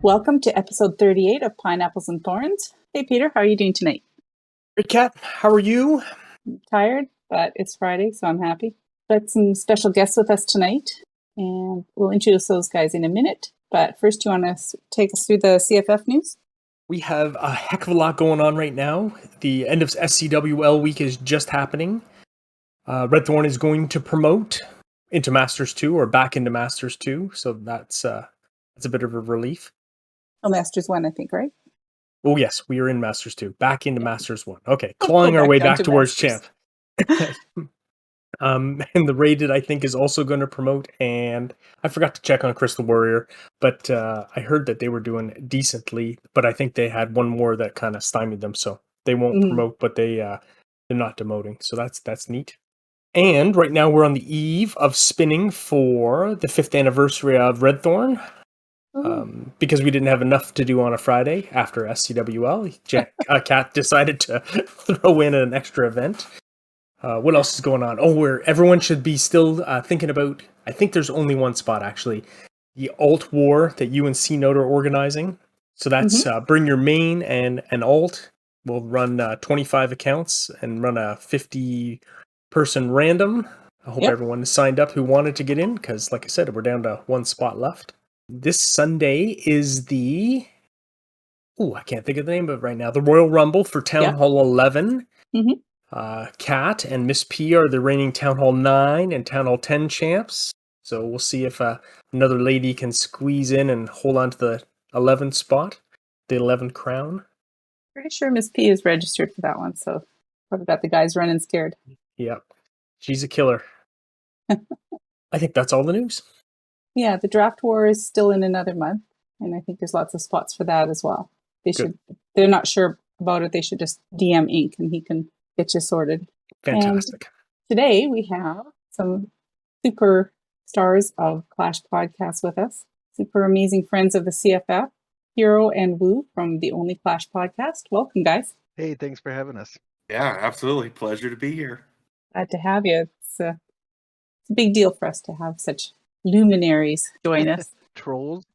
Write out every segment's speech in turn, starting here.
Welcome to episode 38 of Pineapples and Thorns. Hey, Peter, how are you doing tonight? Great, Kat. How are you? I'm tired, but it's Friday, so I'm happy. Got some special guests with us tonight, and we'll introduce those guys in a minute. But first, you want to take us through the CFF news? We have a heck of a lot going on right now. The end of SCWL week is just happening. Red Thorn is going to promote into Masters 2 or back into Masters 2, so that's a bit of a relief. Oh, Masters 1, I think, right? Oh, yes, we are in Masters 2. Back into Masters 1. Okay, clawing our way back towards Champ. And the Rated, I think, is also going to promote, and I forgot to check on Crystal Warrior, but I heard that they were doing decently, but I think they had one more that kind of stymied them, so they won't promote, but they're not demoting, so that's neat. And right now we're on the eve of spinning for the 5th anniversary of Red Thorn, because we didn't have enough to do on a Friday after SCWL. Kat decided to throw in an extra event. What else is going on? Where everyone should be still thinking about, I think there's only one spot actually, the alt war that you and C-Note are organizing. So that's bring your main and an alt. We'll run 25 accounts and run a 50-person random. I hope everyone is signed up who wanted to get in, because like I said, we're down to one spot left. This Sunday is the, I can't think of the name of it right now, the Royal Rumble for Town Hall 11. Kat and Miss P are the reigning Town Hall 9 and Town Hall 10 champs. So we'll see if another lady can squeeze in and hold on to the 11th spot, the 11th crown. Pretty sure Miss P is registered for that one, so probably got the guys running scared. Yep. She's a killer. I think that's all the news. Yeah, the draft war is still in another month, and I think there's lots of spots for that as well. They're not sure about it, they should just DM Inc. and he can get you sorted. Fantastic. And today we have some super stars of Clash podcast with us. Super amazing friends of the CFF, Hiro and Wu from the Only Clash podcast. Welcome, guys. Hey, thanks for having us. Yeah, absolutely. Pleasure to be here. Glad to have you. It's a big deal for us to have such luminaries join us. Trolls.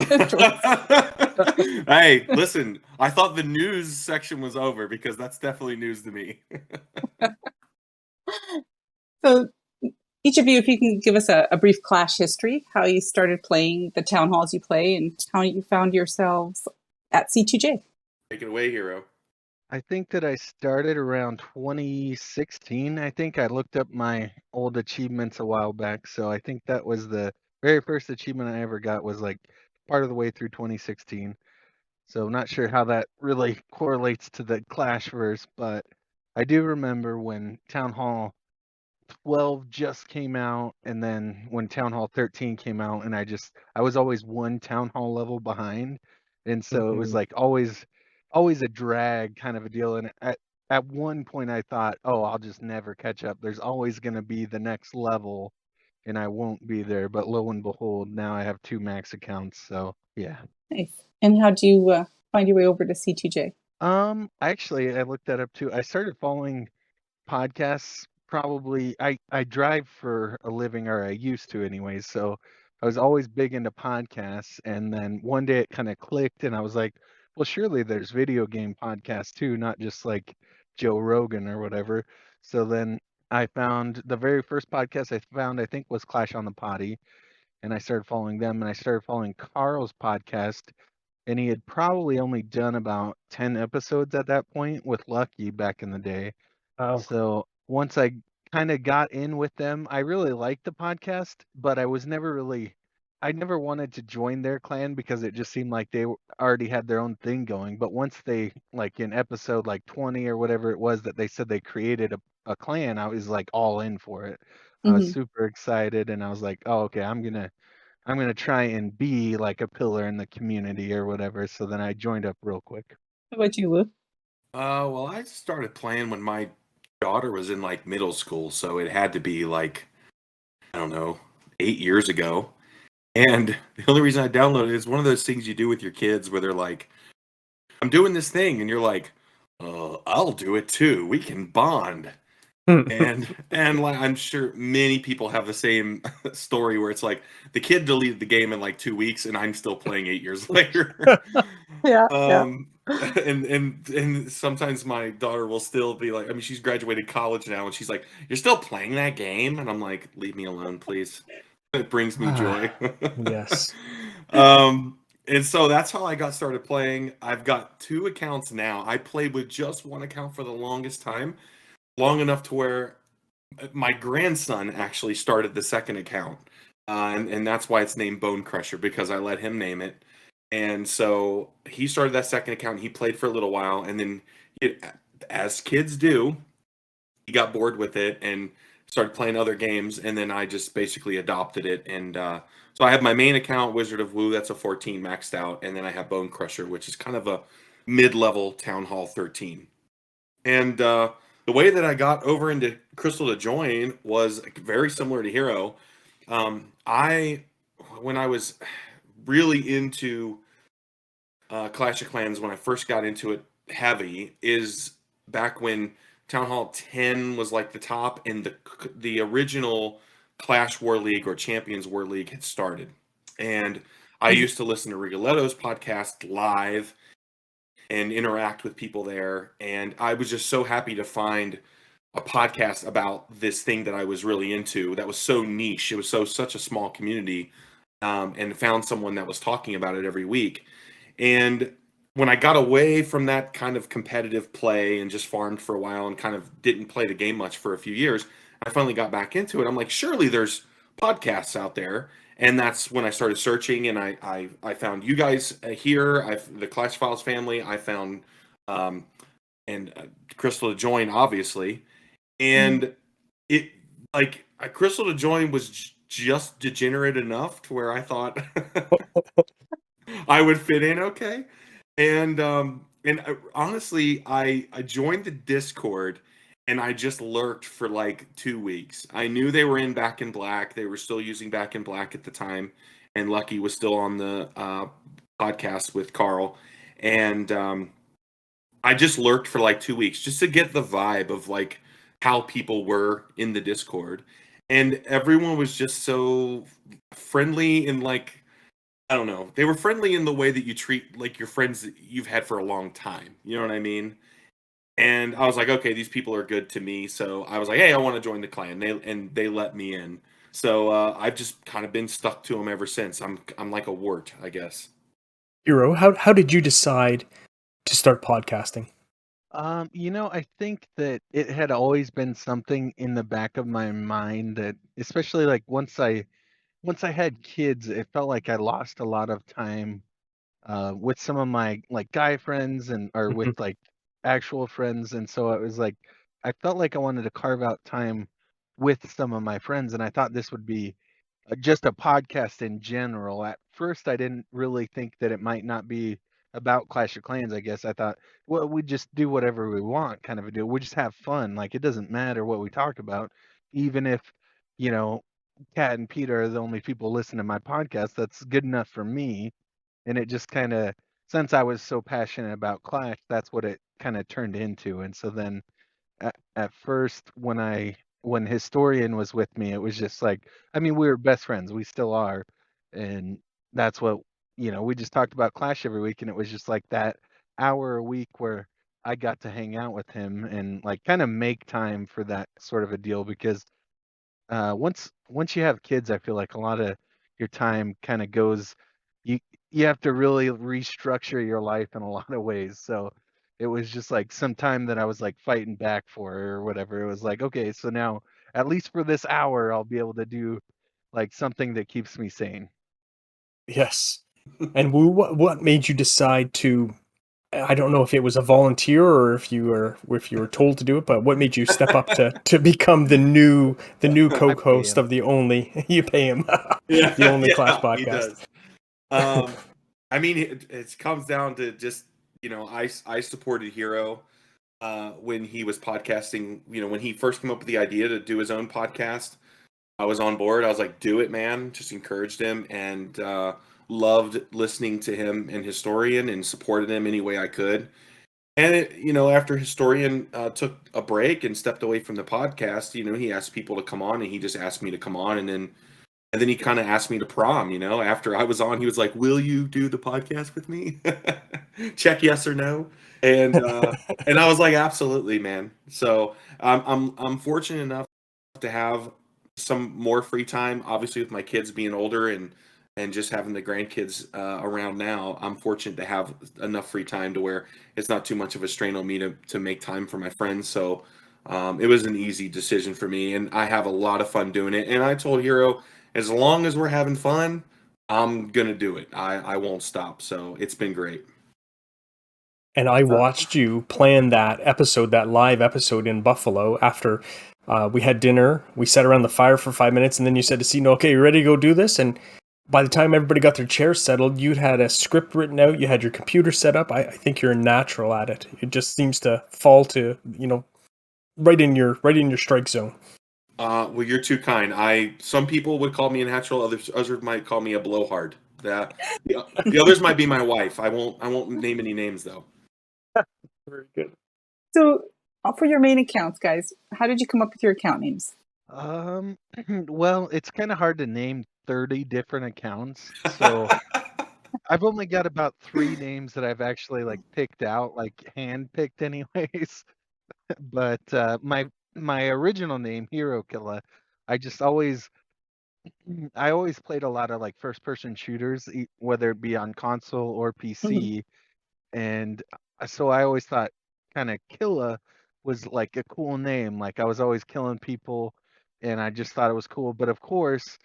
Hey, listen, I thought the news section was over, because that's definitely news to me. So each of you, if you can give us a brief Clash history, how you started playing the town halls you play and how you found yourselves at C2J. Take it away, Hiro. I think that I started around 2016. I think I looked up my old achievements a while back. So I think that was the very first achievement I ever got, was like part of the way through 2016. So I'm not sure how that really correlates to the Clashverse, but I do remember when Town Hall 12 just came out, and then when Town Hall 13 came out, and I was always one Town Hall level behind, and so it was like always a drag kind of a deal. And at one point I thought, I'll just never catch up. There's always going to be the next level, and I won't be there. But lo and behold, now I have 2 max accounts. So yeah. Nice. And how'd you find your way over to C2J? Actually, I looked that up too. I started following podcasts. Probably I drive for a living, or I used to anyways, so I was always big into podcasts, and then one day it kind of clicked, and I was like, well, surely there's video game podcasts too, not just like Joe Rogan or whatever. So then I found the very first podcast I think was Clash on the Potty, and I started following them, and I started following Carl's podcast, and he had probably only done about 10 episodes at that point with Lucky back in the day. So once I kind of got in with them, I really liked the podcast, but I never wanted to join their clan, because it just seemed like they already had their own thing going. But once they, like in episode like 20 or whatever it was, that they said they created a clan, I was like all in for it. I was super excited, and I was like, okay, I'm gonna try and be like a pillar in the community or whatever. So then I joined up real quick. How about you, Wu? Well, I started playing when my daughter was in like middle school, so it had to be like, I don't know, 8 years ago. And the only reason I downloaded it is one of those things you do with your kids where they're like, I'm doing this thing, and you're like, I'll do it too. We can bond. And like I'm sure many people have the same story where it's like the kid deleted the game in like 2 weeks and I'm still playing 8 years later. Yeah. And sometimes my daughter will still be like, I mean, she's graduated college now and she's like, "You're still playing that game?" And I'm like, "Leave me alone, please. It brings me joy." Yes. And so that's how I got started playing. I've got 2 accounts now. I played with just one account for the longest time, long enough to where my grandson actually started the second account. And that's why it's named Bone Crusher, because I let him name it. And so he started that second account. He played for a little while, and then, as kids do, he got bored with it and started playing other games. And then I just basically adopted it. And so I have my main account, Wizard of Woo, that's a 14 maxed out, and then I have Bone Crusher, which is kind of a mid-level Town Hall 13. And the way that I got over into Crystal to Join was very similar to Hiro. When I was really into Clash of Clans, when I first got into it heavy, is back when Town Hall 10 was like the top, and the original Clash War League or Champions War League had started. And I used to listen to Rigoletto's podcast live and interact with people there. And I was just so happy to find a podcast about this thing that I was really into that was so niche. It was such a small community, and found someone that was talking about it every week. And when I got away from that kind of competitive play and just farmed for a while and kind of didn't play the game much for a few years, I finally got back into it. I'm like, surely there's podcasts out there. And that's when I started searching, and I found you guys here. The Clash Files family. I found and Crystal to Join, obviously, and it like Crystal to Join was just degenerate enough to where I thought I would fit in okay. And honestly, I joined the Discord and I just lurked for like 2 weeks. I knew they were in Back in Black. They were still using Back in Black at the time, and Lucky was still on the podcast with Carl. And I just lurked for like 2 weeks just to get the vibe of like how people were in the Discord. And everyone was just so friendly and like, I don't know. They were friendly in the way that you treat like your friends that you've had for a long time. You know what I mean? And I was like, okay, these people are good to me. So I was like, hey, I want to join the clan. They let me in. So I've just kind of been stuck to them ever since. I'm like a wart, I guess. Hiro, how did you decide to start podcasting? I think that it had always been something in the back of my mind that, especially like once I had kids, it felt like I lost a lot of time with some of my like guy friends or with like actual friends, and so it was like I felt like I wanted to carve out time with some of my friends, and I thought this would be just a podcast in general. At first, I didn't really think that it might not be about Clash of Clans. I guess I thought, well, we just do whatever we want, kind of a deal. We just have fun. Like it doesn't matter what we talk about, even if you know, Kat and Peter are the only people listening to my podcast. That's good enough for me. And it just kind of, since I was so passionate about Clash, that's what it kind of turned into. And so then at first when Historian was with me, it was just like, I mean, we were best friends, we still are, and that's what, we just talked about Clash every week, and it was just like that hour a week where I got to hang out with him and like kind of make time for that sort of a deal, because once you have kids, I feel like a lot of your time kind of goes, you you have to really restructure your life in a lot of ways. So it was just like some time that I was like fighting back for or whatever. It was like, okay, so now at least for this hour, I'll be able to do like something that keeps me sane. Yes. And what made you decide to? I don't know if it was a volunteer or if you were told to do it, but what made you step up to become the new co-host of the only you pay him the only Clash podcast? He does. I mean, it comes down to just I supported Hiro when he was podcasting. When he first came up with the idea to do his own podcast, I was on board. I was like, do it, man. Just encouraged him and loved listening to him and Historian and supported him any way I could. And after Historian took a break and stepped away from the podcast, he asked people to come on, and he just asked me to come on, and then he kind of asked me to prom. After I was on, he was like, "Will you do the podcast with me? Check yes or no." And I was like, "Absolutely, man." So I'm fortunate enough to have some more free time. Obviously, with my kids being older and just having the grandkids around now, I'm fortunate to have enough free time to where it's not too much of a strain on me to make time for my friends. So it was an easy decision for me, and I have a lot of fun doing it. And I told Hiro, as long as we're having fun, I'm gonna do it. I won't stop. So it's been great. And I watched you plan that live episode in Buffalo after we had dinner. We sat around the fire for 5 minutes, and then you said to Seton, "Okay, you ready to go do this?" And by the time everybody got their chairs settled, you'd had a script written out. You had your computer set up. I think you're a natural at it. It just seems to fall to right in your strike zone. Well, you're too kind. Some people would call me a natural. Others might call me a blowhard. The others might be my wife. I won't name any names though. Very good. So, for your main accounts, guys, how did you come up with your account names? Well, it's kind of hard to name 30 different accounts. So I've only got about 3 names that I've actually picked out, hand-picked anyways. But my original name, Hiro Killa, I always played a lot of first-person shooters, whether it be on console or PC. And so I always thought kind of Killa was like a cool name. Like I was always killing people, and I just thought it was cool. But of course,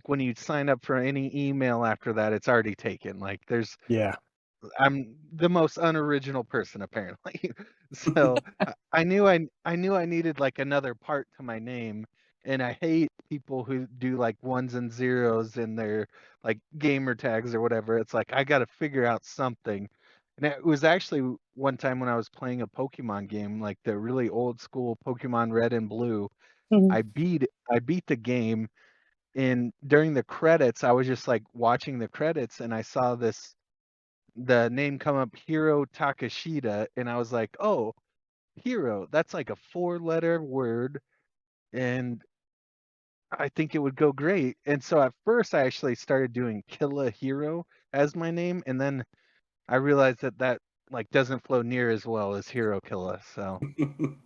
when you sign up for any email after that, it's already taken. Yeah. I'm the most unoriginal person apparently. So I knew I needed another part to my name, and I hate people who do ones and zeros in their gamer tags or whatever. It's I got to figure out something. And it was actually one time when I was playing a Pokemon game, the really old school Pokemon Red and Blue. Mhm. I beat the game, and during the credits, I was just watching the credits, and I saw the name come up, Hiro Takashita, and I was like, oh, Hiro, that's a 4-letter word, and I think it would go great. And so at first I actually started doing Killa Hiro as my name, and then I realized that doesn't flow near as well as Hiro Killa, so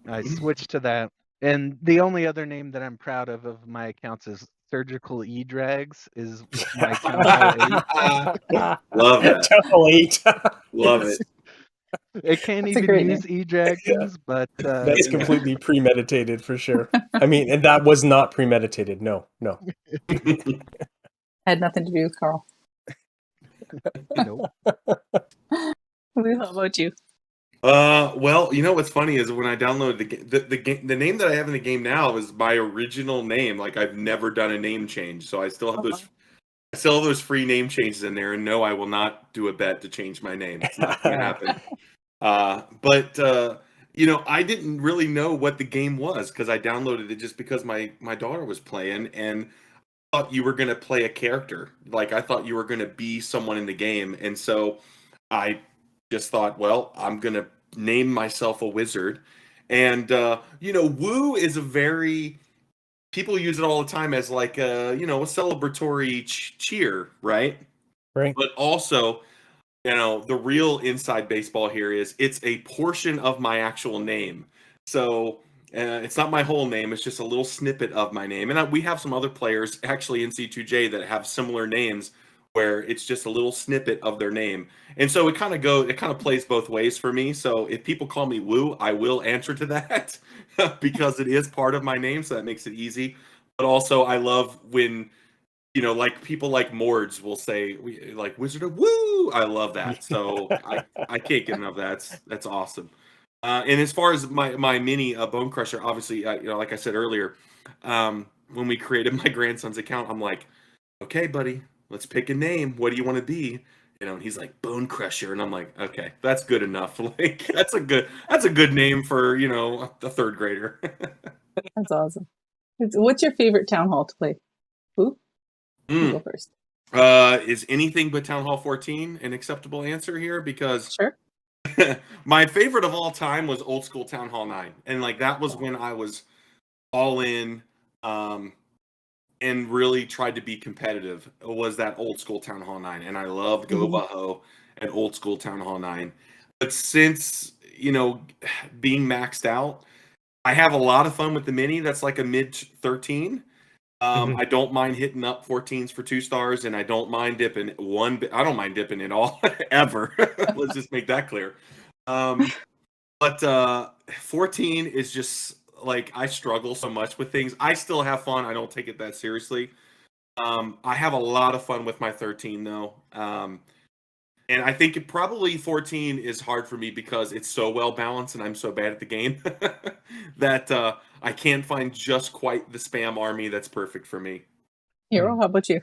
I switched to that. And the only other name that I'm proud of my accounts is Surgical E-Drags is my Town Hall 8. Love that. Town Hall 8. Love Yes. it. It can't That's a even great use E-Dragons, but That's completely premeditated for sure. I mean, and that was not premeditated. No. Had nothing to do with Carl. Nope. Lou, how about you? Well, what's funny is when I downloaded the name that I have in the game now is my original name. Like I've never done a name change, so I still have those free name changes in there. And no, I will not do a bet to change my name. It's not going to happen. But I didn't really know what the game was because I downloaded it just because my daughter was playing, and I thought you were going to play a character. Like I thought you were going to be someone in the game, and so I just thought, well, I'm going to name myself a wizard. And Woo is a very people use it all the time as a celebratory cheer, right? Right. But also, the real inside baseball here is it's a portion of my actual name. So it's not my whole name. It's just a little snippet of my name. And we have some other players actually in C2J that have similar names where it's just a little snippet of their name. And so it kind of plays both ways for me. So if people call me Woo, I will answer to that because it is part of my name. So that makes it easy. But also I love when people like Mords will say, like Wizard of Woo. I love that. So I can't get enough of that. That's awesome. And as far as my mini Bone Crusher, obviously, like I said earlier, when we created my grandson's account, I'm like, okay, buddy, let's pick a name. What do you want to be? And he's like Bone Crusher, and I'm like, okay, that's good enough. Like that's a good name for a 3rd grader. That's awesome. What's your favorite town hall to play? Who? You go first. Is anything but Town Hall 14 an acceptable answer here? Because Sure. My favorite of all time was old school Town Hall 9. And like that was when I was all in and really tried to be competitive. Was that old school Town Hall 9. And I loved Go Baho and old school Town Hall 9. But since, being maxed out, I have a lot of fun with the mini. That's like a mid 13. I don't mind hitting up 14s for 2 stars, and I don't mind dipping I don't mind dipping at all ever. Let's just make that clear. But 14 is just like I struggle so much with things. I still have fun. I don't take it that seriously. I have a lot of fun with my 13 though. And I think probably 14 is hard for me because it's so well balanced and I'm so bad at the game that I can't find just quite the spam army that's perfect for me. Hiro, how about you?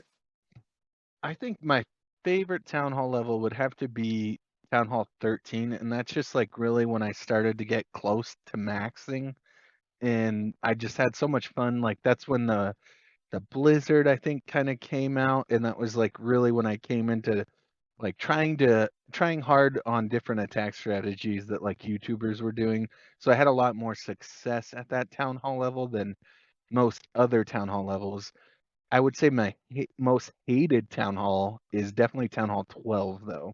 I think my favorite Town Hall level would have to be Town Hall 13, and that's just like really when I started to get close to maxing, and I just had so much fun. Like that's when the Blizzard I think kind of came out, and that was like really when I came into like trying hard on different attack strategies that like YouTubers were doing. So I had a lot more success at that Town Hall level than most other Town Hall levels. I would say my most hated Town Hall is definitely Town Hall 12 though.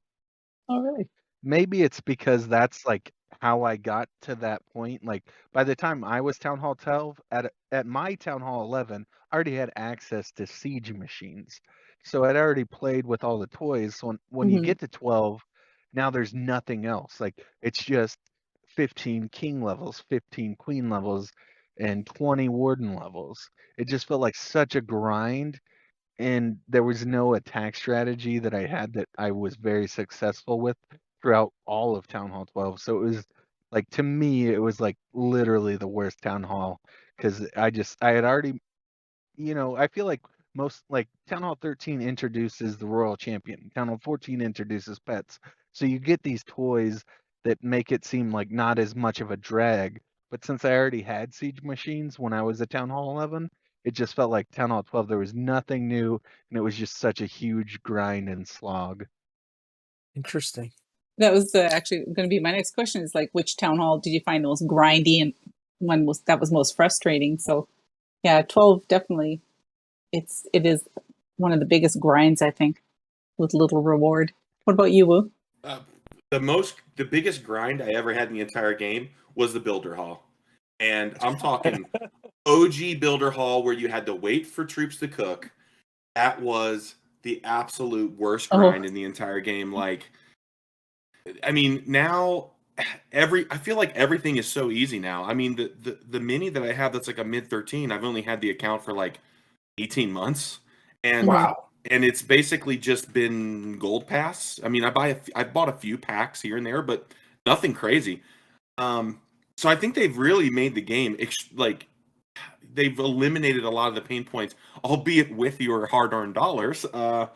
Oh, really? Maybe it's because that's like how I got to that point. Like by the time I was Town Hall 12, at my Town Hall 11, I already had access to siege machines. So I'd already played with all the toys. So when you get to 12, now there's nothing else. Like it's just 15 king levels, 15 queen levels, and 20 warden levels. It just felt like such a grind, and there was no attack strategy that I had that I was very successful with throughout all of Town Hall 12. So it was like to me, it was like literally the worst Town Hall because I had already, I feel like most like Town Hall 13 introduces the Royal Champion, Town Hall 14 introduces pets. So you get these toys that make it seem like not as much of a drag. But since I already had siege machines when I was at Town Hall 11, it just felt like Town Hall 12. There was nothing new, and it was just such a huge grind and slog. Interesting. That was actually going to be my next question is like, which town hall did you find most grindy and when was most frustrating? So yeah, 12 definitely it is one of the biggest grinds, I think, with little reward. What about you, Woo? The biggest grind I ever had in the entire game was the Builder Hall. And I'm talking OG Builder Hall where you had to wait for troops to cook. That was the absolute worst grind in the entire game. Like, I mean, now I feel like everything is so easy now. I mean, the mini that I have that's like a mid 13, I've only had the account for like 18 months. And Wow. and it's basically just been gold pass. I mean, I bought a few packs here and there, but nothing crazy. So I think they've really made the game like they've eliminated a lot of the pain points, albeit with your hard-earned dollars. But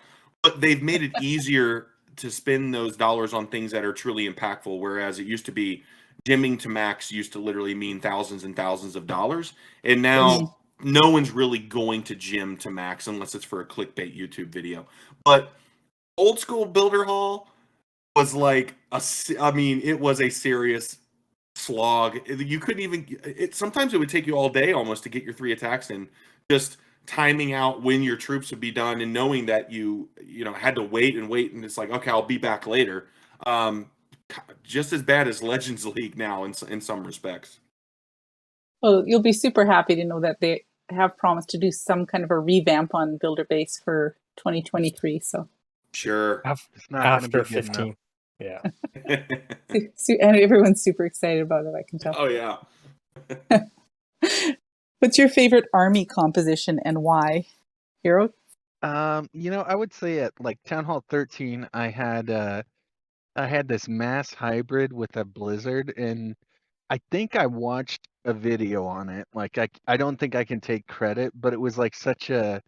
they've made it easier to spend those dollars on things that are truly impactful. Whereas it used to be gymming to max used to literally mean thousands and thousands of dollars, and now no one's really going to gym to max unless it's for a clickbait YouTube video. But old school Builder Hall was like it was a serious slog. You couldn't even sometimes it would take you all day almost to get your 3 attacks in, just timing out when your troops would be done and knowing that you had to wait and wait, and it's like, okay, I'll be back later. Just as bad as Legends League now in some respects. Well, you'll be super happy to know that they have promised to do some kind of a revamp on Builder Base for 2023. So sure, It's not After gonna be good 15. enough. Yeah. and everyone's super excited about it, I can tell. Oh yeah. What's your favorite army composition and why, Hiro? I would say at like Town Hall 13, I had this mass hybrid with a Blizzard, and I think I watched a video on it. Like I don't think I can take credit, but it was like I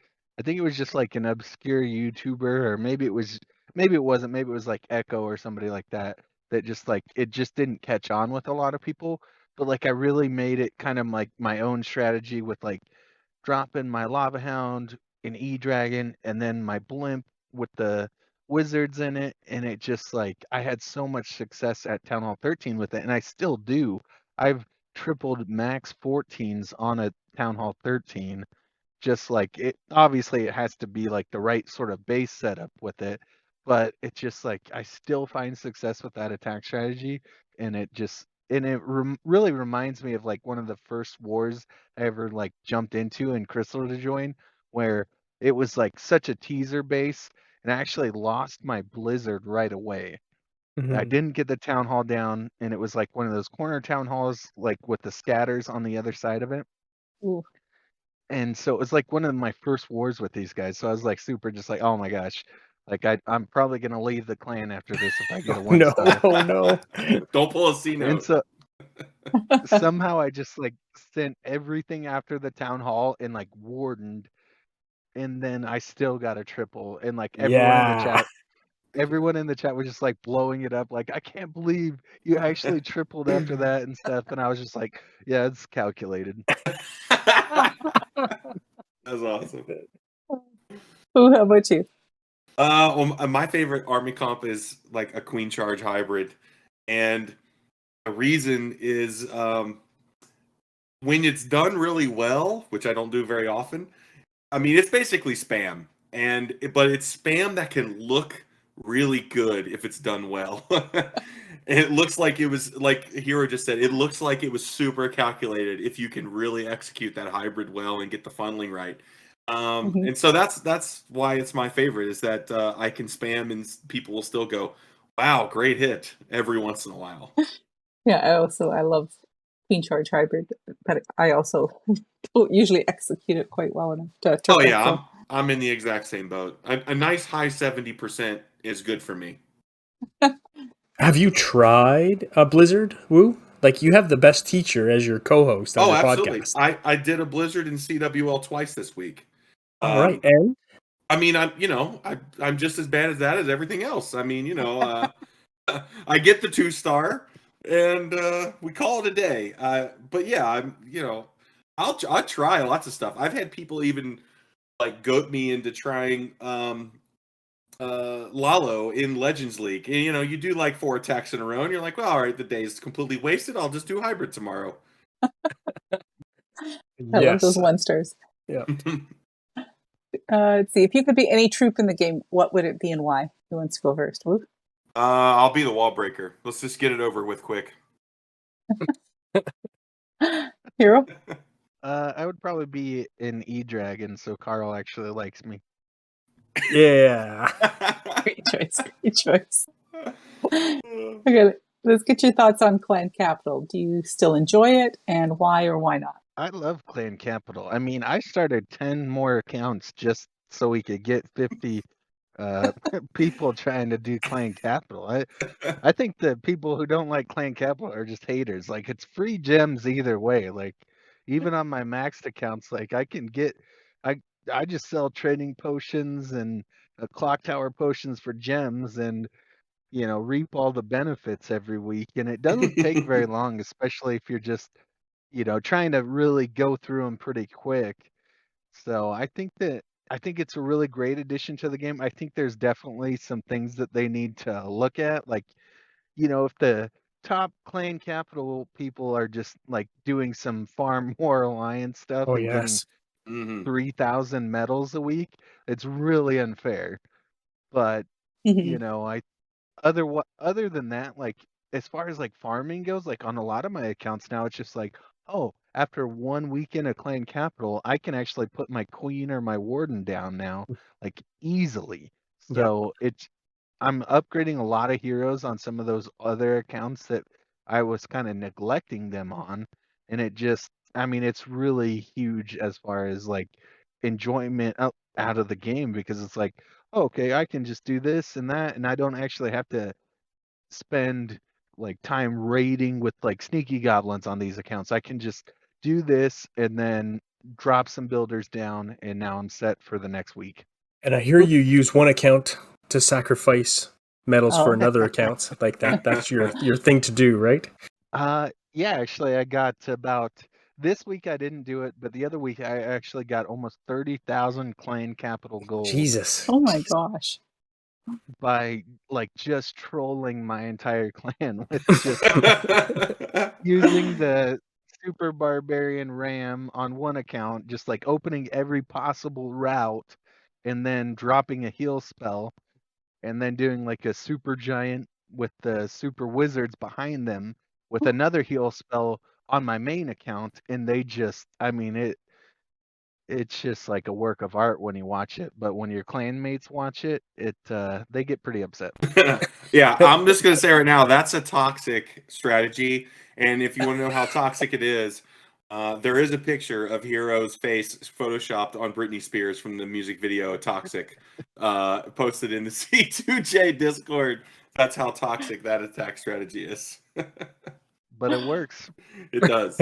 think it was just like an obscure YouTuber, or maybe it wasn't, maybe it was like Echo or somebody like that just like it just didn't catch on with a lot of people. But like I really made it kind of like my own strategy with like dropping my Lava Hound, an E-Dragon, and then my Blimp with wizards in it, and it just like I had so much success at Town Hall 13 with it, and I still do. I've tripled max 14s on a Town Hall 13. Just like it, obviously it has to be like the right sort of base setup with it, but it's just like I still find success with that attack strategy, and it really reminds me of like one of the first wars I ever like jumped into in Crystal to join, where it was like such a teaser base, and I actually lost my blizzard right away. I Mhm. didn't get the town hall down, and it was like one of those corner town halls, like with the scatters on the other side of it. Ooh. And so it was like one of my first wars with these guys. So I was like super just like, oh my gosh, like I'm probably gonna leave the clan after this if I get a one No, star. oh no. Don't pull a C And note. so somehow I just like sent everything after the town hall and like wardened, and then I still got a triple. And like Yeah. everyone in the chat was just like blowing it up, like I can't believe you actually tripled after that and stuff. And I was just like, yeah, it's calculated. That's awesome. Ooh, how about you? My favorite army comp is like a Queen Charge hybrid, and the reason is when it's done really well, which I don't do very often. I mean, it's basically spam, but it's spam that can look really good if it's done well. And it looks like it was like Hiro just said. It looks like it was super calculated if you can really execute that hybrid well and get the funneling right. Mhm. And so that's why it's my favorite is that I can spam and people will still go, "Wow, great hit!" every once in a while. Yeah, I love Queen Charge Hybrid, but I also don't usually execute it quite well enough to Oh triple. yeah, So I'm in the exact same boat. A nice high 70% is good for me. Have you tried a Blizzard, Woo? Like you have the best teacher as your co-host on Oh, your absolutely. podcast. I did a Blizzard in CWL twice this week. All right, and I mean, I'm just as bad as that as everything else. I mean, I get the 2-star, and we call it a day. But yeah, I'll try lots of stuff. I've had people even like goat me into trying Lalo in Legends League. And, you do like 4 attacks in a row, and you're like, well, all right, the day is completely wasted. I'll just do hybrid tomorrow. I love those yes, 1-stars. yeah. Let's see. If you could be any troop in the game, what would it be and why? Who wants to go first? Woo? I'll be the wall breaker. Let's just get it over with quick. Hero? I would probably be an E-Dragon, so Carl actually likes me. Yeah. Great choice. Great choice. Okay, let's get your thoughts on Clan Capital. Do you still enjoy it, and why or why not? I love Clan Capital. I mean, I started 10 more accounts just so we could get 50 people trying to do Clan Capital. I think that people who don't like Clan Capital are just haters. Like it's free gems either way. Like even on my maxed accounts, like I I just sell trading potions and clock tower potions for gems, and reap all the benefits every week. And it doesn't take very long, especially if you're just trying to really go through them pretty quick. So I think it's a really great addition to the game. I think there's definitely some things that they need to look at. Like, if the top clan capital people are just like doing some farm war alliance stuff Oh and getting yes. 3,000 medals a week, it's really unfair. But, Mhm. I other than that, like as far as like farming goes, like on a lot of my accounts now, it's just like, oh, after 1 week in a clan capital, I can actually put my queen or my warden down now, like easily. Yep. So I'm upgrading a lot of heroes on some of those other accounts that I was kind of neglecting them on, and I mean, it's really huge as far as like enjoyment out of the game, because it's like, oh, okay, I can just do this and that, and I don't actually have to spend like time raiding with like sneaky goblins on these accounts. I can just do this and then drop some builders down, and now I'm set for the next week. And I hear you use one account to sacrifice medals for Oh, another account. Like that's your thing to do, right? Yeah, actually I got about this week I didn't do it, but the other week I actually got almost 30,000 clan capital gold. Jesus. oh my gosh. by like just trolling my entire clan with just using the super barbarian ram on one account, just like opening every possible route and then dropping a heal spell and then doing like a super giant with the super wizards behind them with another heal spell on my main account, and they just, I mean, it's just like a work of art when you watch it, but when your clanmates watch it, they get pretty upset. Yeah, I'm just gonna say right now that's a toxic strategy, and if you want to know how toxic it is, there is a picture of Hiro's face photoshopped on Britney Spears from the music video "Toxic," posted in the C2J Discord. That's how toxic that attack strategy is. But it works. It does.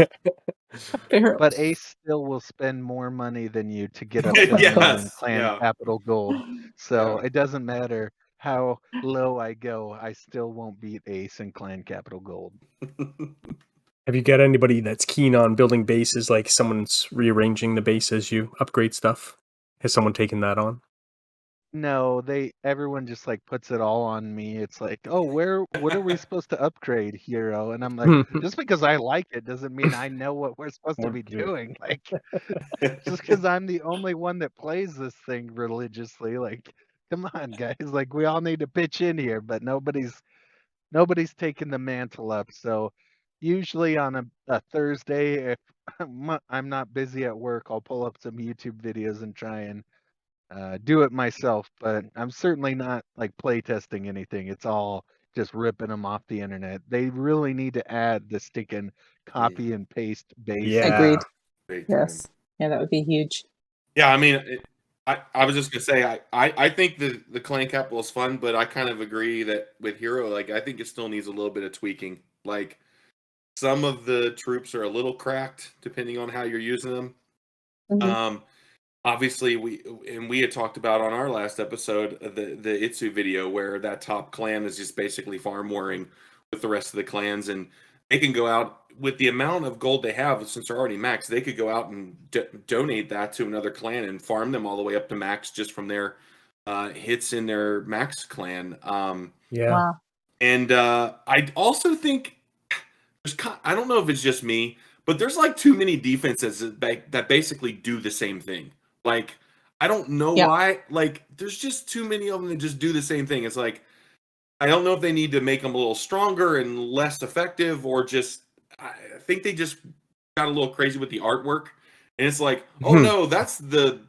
Fair. But Ace still will spend more money than you to get up to me in Yes. clan Yeah. capital gold. So Yeah. it doesn't matter how low I go, I still won't beat Ace in clan capital gold. Have you got anybody that's keen on building bases, like someone's rearranging the base as you upgrade stuff? Has someone taken that on? No, everyone just like puts it all on me. It's like, oh, what are we supposed to upgrade, Hero? And I'm like, just because I like it doesn't mean I know what we're supposed to be doing. Like, just because I'm the only one that plays this thing religiously, like, come on, guys. Like, we all need to pitch in here, but nobody's taking the mantle up. So usually on a Thursday, if I'm not busy at work, I'll pull up some YouTube videos and try and do it myself. But I'm certainly not like playtesting anything. It's all just ripping them off the internet. They really need to add the stinking copy and paste base. Yeah. Agreed. Big time. Yes. Yeah, that would be huge. Yeah, I mean, I was just gonna say, I think the clan capital is fun, but I kind of agree that with Hero, like, I think it still needs a little bit of tweaking. Like, some of the troops are a little cracked depending on how you're using them. Mhm. Obviously, we had talked about on our last episode the Itsu video where that top clan is just basically farm warring with the rest of the clans, and they can go out with the amount of gold they have since they're already maxed. They could go out and donate that to another clan and farm them all the way up to max just from their hits in their max clan. Yeah. Wow. And I also think I don't know if it's just me, but there's like too many defenses that basically do the same thing. Like, I don't know Yeah. why. Like, there's just too many of them that just do the same thing. It's like, I don't know if they need to make them a little stronger and less effective, or just, I think they just got a little crazy with the artwork. And it's like, oh no, that's the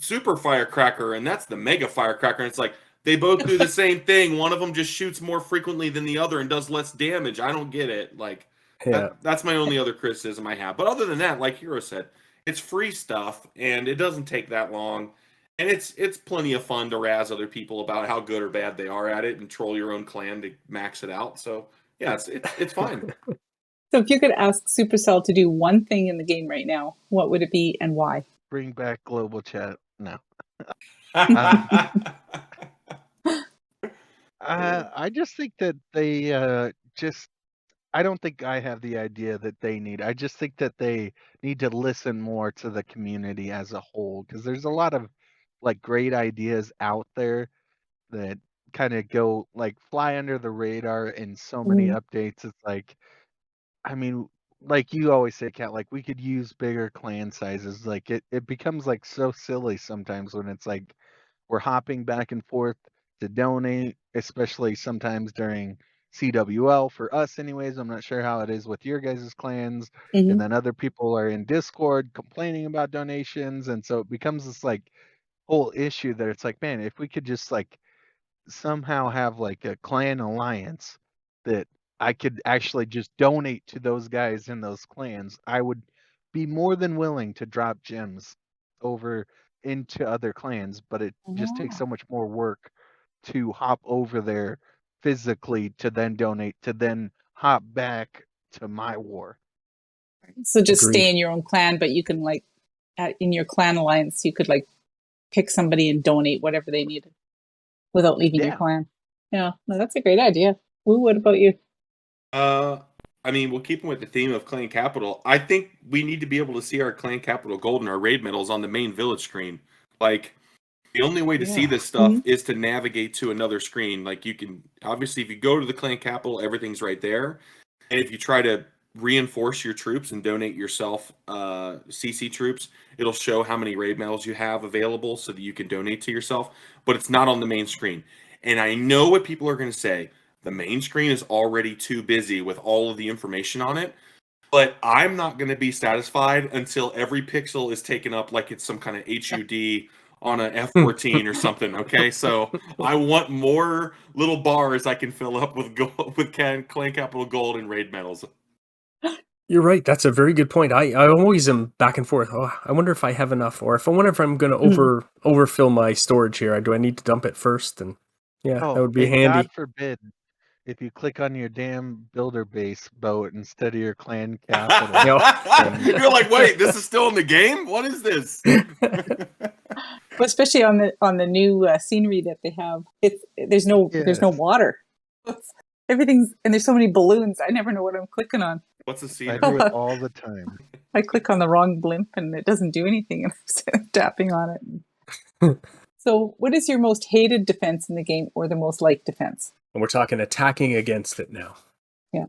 super firecracker and that's the mega firecracker. And it's like, they both do the same thing. One of them just shoots more frequently than the other and does less damage. I don't get it. Like, Yeah. that's my only other criticism I have. But other than that, like Hiro said, it's free stuff and it doesn't take that long. And it's plenty of fun to razz other people about how good or bad they are at it and troll your own clan to max it out. So yeah, it's fine. So if you could ask Supercell to do one thing in the game right now, what would it be and why? Bring back global chat. No. I just think that they just. I don't think I have the idea that they need. I just think that they need to listen more to the community as a whole, because there's a lot of like great ideas out there that kind of go like fly under the radar in so many Mhm. updates. It's like, I mean, like you always say, Kat, like we could use bigger clan sizes. Like it becomes like so silly sometimes when it's like we're hopping back and forth to donate, especially sometimes during CWL for us anyways. I'm not sure how it is with your guys' clans. And Mhm. then other people are in Discord complaining about donations. And so it becomes this like whole issue that it's like, man, if we could just like somehow have like a clan alliance that I could actually just donate to those guys in those clans, I would be more than willing to drop gems over into other clans, but it just takes so much more work to hop over there physically to then donate to then hop back to my war. So just Agreed. stay in your own clan, but you can like in your clan alliance, you could like pick somebody and donate whatever they needed without leaving your Yeah. clan. Yeah, no, that's a great idea. Woo, what about you? I mean, we'll keep with the theme of clan capital. I think we need to be able to see our clan capital gold and our raid medals on the main village screen. Like, The only way to see this stuff is to navigate to another screen. Like you can, obviously, if you go to the clan capital, everything's right there. And if you try to reinforce your troops and donate yourself CC troops, it'll show how many raid medals you have available so that you can donate to yourself. But it's not on the main screen. And I know what people are going to say. The main screen is already too busy with all of the information on it. But I'm not going to be satisfied until every pixel is taken up like it's some kind of HUD on a F14 or something. Okay, so I want more little bars I can fill up with gold, with clan capital gold and raid medals. You're right. That's a very good point. I always am back and forth. Oh, I wonder if I have enough, or if I wonder if I'm going to overfill my storage here. Do I need to dump it first? And yeah, that would be handy. God forbid if you click on your damn builder base boat instead of your clan capital. You're like, wait, this is still in the game? What is this? Well, especially on the new scenery that they have, there's no water. Everything's, and there's so many balloons. I never know what I'm clicking on. What's the scenery? I do it all the time. I click on the wrong blimp and it doesn't do anything, and I'm tapping on it. So, what is your most hated defense in the game, or the most liked defense? And we're talking attacking against it now. Yeah.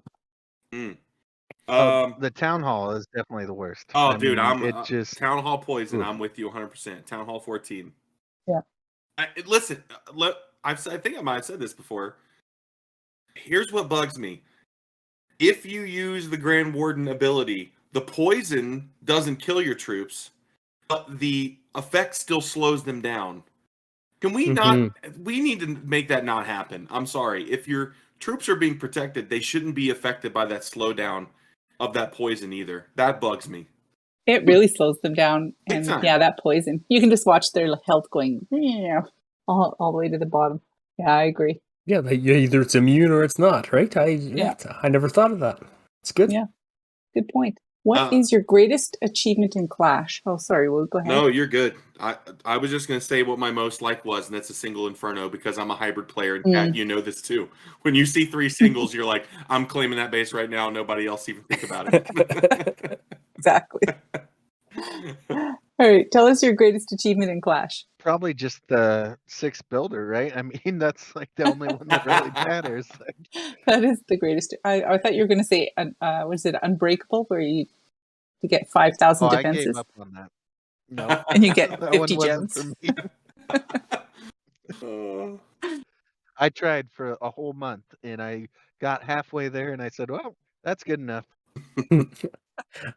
The town hall is definitely the worst. Dude, town hall poison. I'm with you 100%. Town hall 14. Yeah. Listen, I think I might have said this before. Here's what bugs me. If you use the Grand Warden ability, the poison doesn't kill your troops, but the effect still slows them down. Can we not? We need to make that not happen. I'm sorry. If your troops are being protected, they shouldn't be affected by that slowdown of that poison either. That bugs me. It really slows them down. And yeah, that poison. You can just watch their health going all the way to the bottom. Yeah, I agree. Yeah, either it's immune or it's not, right? I never thought of that. It's good. Yeah, good point. What is your greatest achievement in Clash? Oh, sorry, we'll go ahead. No, you're good. I was just going to say what my most liked was, and that's a single Inferno, because I'm a hybrid player, and Kat, you know this too. When you see 3 singles, you're like, I'm claiming that base right now. Nobody else even think about it. Exactly. All right, tell us your greatest achievement in Clash. Probably just the 6 builder, right? I mean, that's like the only one that really matters. That is the greatest. I thought you were going to say, was it Unbreakable, where you get 5,000 defenses? I gave up on that. No. And you get 50 gems. I tried for a whole month, and I got halfway there, and I said, well, that's good enough.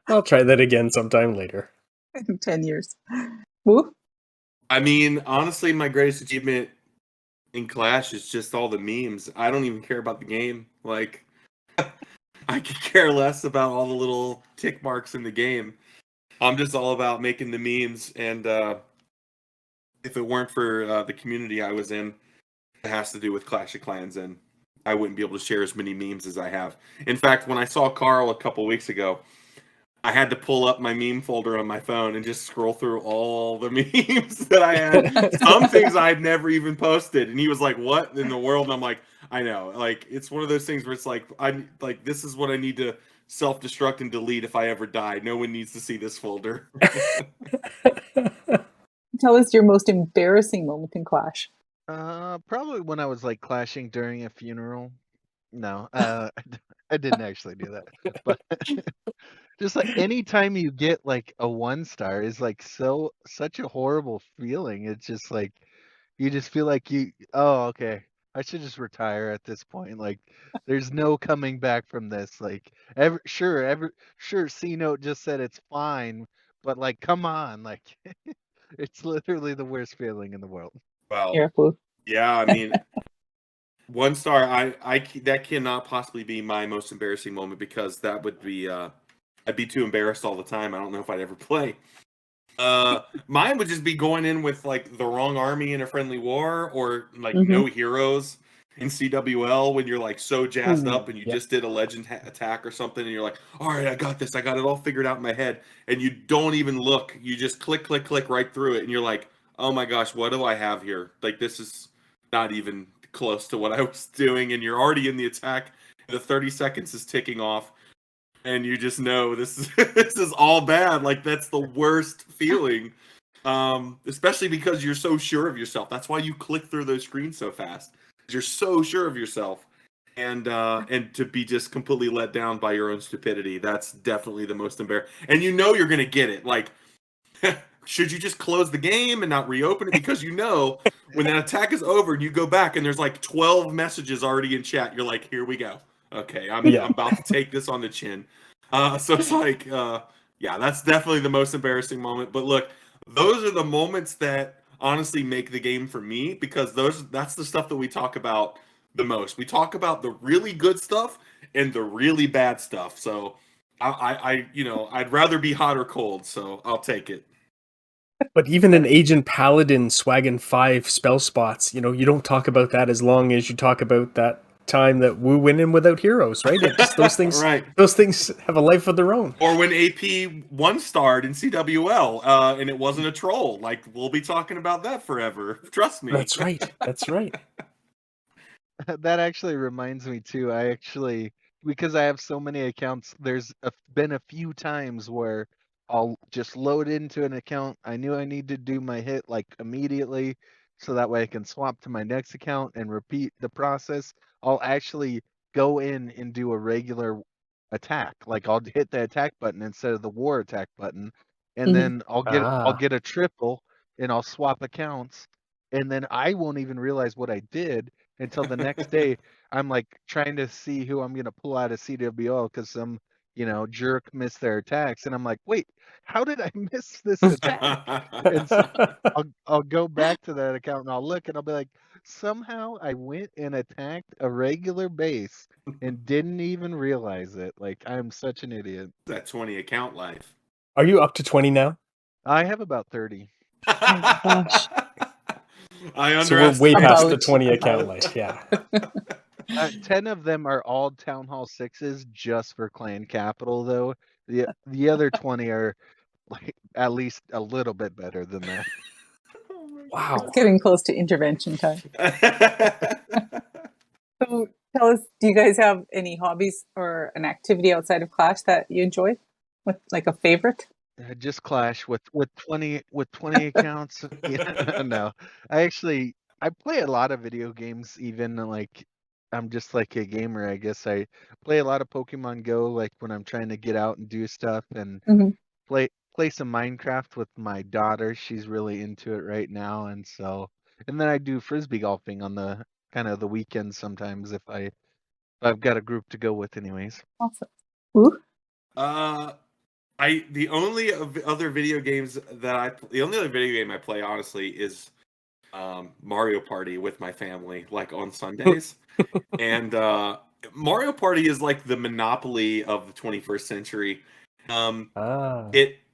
I'll try that again sometime later. In 10 years. Woo? I mean, honestly, my greatest achievement in Clash is just all the memes. I don't even care about the game. Like, I could care less about all the little tick marks in the game. I'm just all about making the memes. And if it weren't for the community I was in, it has to do with Clash of Clans, and I wouldn't be able to share as many memes as I have. In fact, when I saw Carl a couple weeks ago, I had to pull up my meme folder on my phone and just scroll through all the memes that I had. Some things I'd never even posted. And he was like, what in the world? And I'm like, I know. Like, it's one of those things where it's like, this is what I need to self-destruct and delete if I ever die. No one needs to see this folder. Tell us your most embarrassing moment in Clash. Probably when I was like clashing during a funeral. No, I didn't actually do that. But just like anytime you get like a 1-star is like such a horrible feeling. It's just like you just feel like okay, I should just retire at this point. Like there's no coming back from this. Like sure, C-Note just said it's fine, but like come on, like it's literally the worst feeling in the world. Wow. Careful. Yeah, I mean 1 star, I that cannot possibly be my most embarrassing moment, because that would be I'd be too embarrassed all the time. I don't know if I'd ever play. Mine would just be going in with like the wrong army in a friendly war, or like no heroes in CWL when you're like so jazzed up and you just did a legend attack or something, and you're like, all right, I got this. I got it all figured out in my head. And you don't even look. You just click right through it. And you're like, oh my gosh, what do I have here? Like, this is not even close to what I was doing. And you're already in the attack. The 30 seconds is ticking off. And you just know this is all bad. Like, that's the worst feeling. Especially because you're so sure of yourself. That's why you click through those screens so fast. You're so sure of yourself, and to be just completely let down by your own stupidity. That's definitely the most embarrassing. And you know you're gonna get it. Like, should you just close the game and not reopen it? Because you know when that attack is over and you go back and there's like 12 messages already in chat. You're like, here we go. Okay, I'm about to take this on the chin. So it's like, yeah, that's definitely the most embarrassing moment. But look, those are the moments that honestly make the game for me, because that's the stuff that we talk about the most. We talk about the really good stuff and the really bad stuff. So I'd rather be hot or cold, so I'll take it. But even an Agent Paladin swagging 5 spell spots, you don't talk about that as long as you talk about that time that Wu went in without heroes, right? It just, those things, right. Those things have a life of their own. Or when AP 1-starred in CWL, and it wasn't a troll. Like, we'll be talking about that forever. Trust me. That's right. That's right. That actually reminds me too. Because I have so many accounts, there's been a few times where I'll just load into an account. I knew I need to do my hit like immediately, so that way I can swap to my next account and repeat the process. I'll actually go in and do a regular attack. Like, I'll hit the attack button instead of the war attack button, and then I'll get a triple, and I'll swap accounts, and then I won't even realize what I did until the next day. I'm like trying to see who I'm gonna pull out of CWO because some jerk missed their attacks, and I'm like, wait, how did I miss this attack? And so I'll go back to that account and I'll look and I'll be like, somehow I went and attacked a regular base and didn't even realize it. Like, I'm such an idiot. That 20 account life. Are you up to 20 now? I have about 30. Oh my gosh. So we're way past the 20 About. account life. Yeah. 10 of them are all Town Hall 6s just for Clan Capital, though. The other 20 are like at least a little bit better than that. Wow. It's getting close to intervention time. So tell us, do you guys have any hobbies or an activity outside of Clash that you enjoy? With like a favorite? Just Clash with 20 accounts. Yeah, no. I play a lot of video games, even like I'm just like a gamer, I guess. I play a lot of Pokemon Go, like when I'm trying to get out and do stuff, and play some Minecraft with my daughter. She's really into it right now, and then I do frisbee golfing on the kind of the weekends sometimes if I've got a group to go with, anyways. Awesome. Ooh. The only other video game I play honestly is Mario Party with my family, like on Sundays. And Mario Party is like the Monopoly of the 21st century.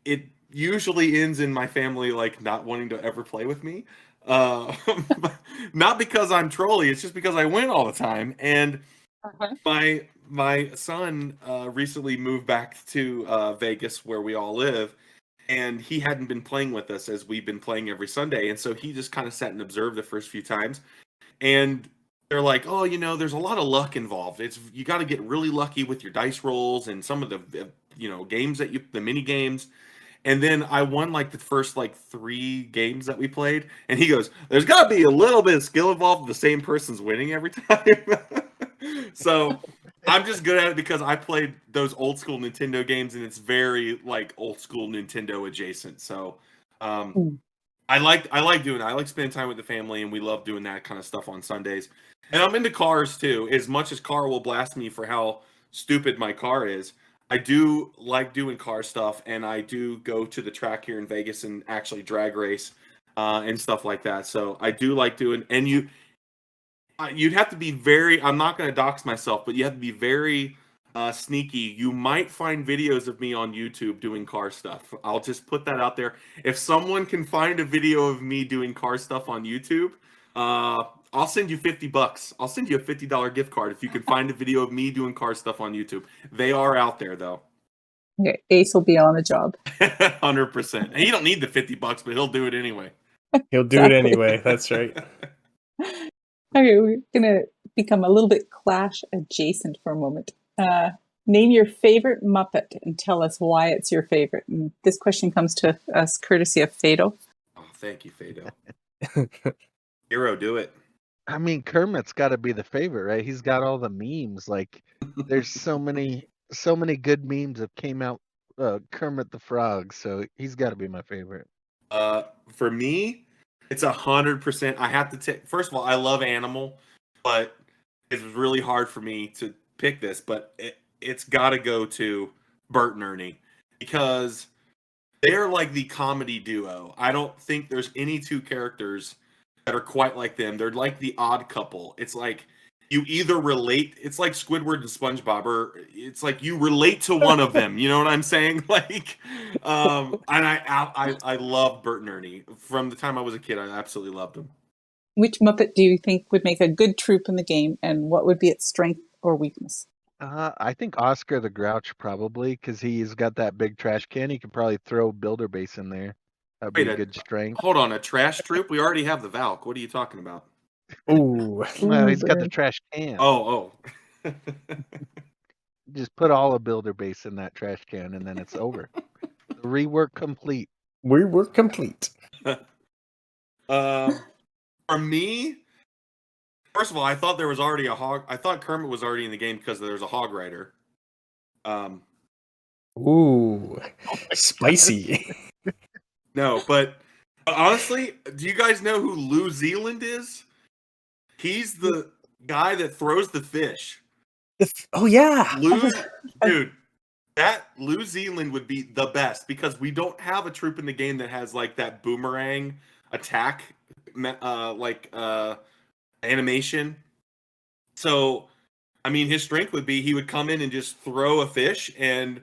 It usually ends in my family like not wanting to ever play with me. Not because I'm trolly, it's just because I win all the time. And my son recently moved back to Vegas, where we all live, and he hadn't been playing with us as we've been playing every Sunday. And so he just kind of sat and observed the first few times. And they're like, oh, there's a lot of luck involved. You got to get really lucky with your dice rolls and some of the games the mini games. And then I won like the first like 3 games that we played, and he goes, "There's got to be a little bit of skill involved. The same person's winning every time." So I'm just good at it because I played those old school Nintendo games, and it's very like old school Nintendo adjacent. So I like doing that. I like spending time with the family, and we love doing that kind of stuff on Sundays. And I'm into cars too. As much as Car will blast me for how stupid my car is, I do like doing car stuff, and I do go to the track here in Vegas and actually drag race and stuff like that. So I do like doing, and you'd have to be very, I'm not going to dox myself, but you have to be very sneaky. You might find videos of me on YouTube doing car stuff. I'll just put that out there. If someone can find a video of me doing car stuff on YouTube, I'll send you $50. I'll send you a $50 gift card if you can find a video of me doing car stuff on YouTube. They are out there, though. Okay, Ace will be on the job. 100%. And he don't need the $50, but he'll do it anyway. He'll do it anyway. That's right. Okay, we're gonna become a little bit Clash adjacent for a moment. Name your favorite Muppet and tell us why it's your favorite. And this question comes to us courtesy of Fado. thank you, Fado. Hiro, do it. I mean, Kermit's got to be the favorite, right? He's got all the memes. Like, there's so many good memes that came out. Kermit the Frog, so he's got to be my favorite. For me, it's 100%. I have to take. First of all, I love Animal, but it's really hard for me to pick this. But it's got to go to Bert and Ernie because they're like the comedy duo. I don't think there's any two characters that are quite like them. They're like the odd couple. It's like you either relate. It's like Squidward and SpongeBob, or it's like you relate to one of them. You know what I'm saying? Like, and I love Bert and Ernie from the time I was a kid. I absolutely loved them. Which Muppet do you think would make a good troop in the game, and what would be its strength or weakness? I think Oscar the Grouch probably, because he's got that big trash can. He could probably throw Builder Base in there. That'd be a good strength. Hold on, a trash troop? We already have the Valk. What are you talking about? Ooh. No, he's got the trash can. Oh. Just put all of Builder Base in that trash can, and then it's over. The rework complete. We were complete. For me, first of all, I thought there was already a hog. I thought Kermit was already in the game because there was a hog rider. Ooh, spicy. No, but honestly, do you guys know who Lou Zealand is? He's the guy that throws the fish. Oh yeah, Dude, that Lou Zealand would be the best because we don't have a troop in the game that has like that boomerang attack, animation. So, I mean, his strength would be he would come in and just throw a fish, and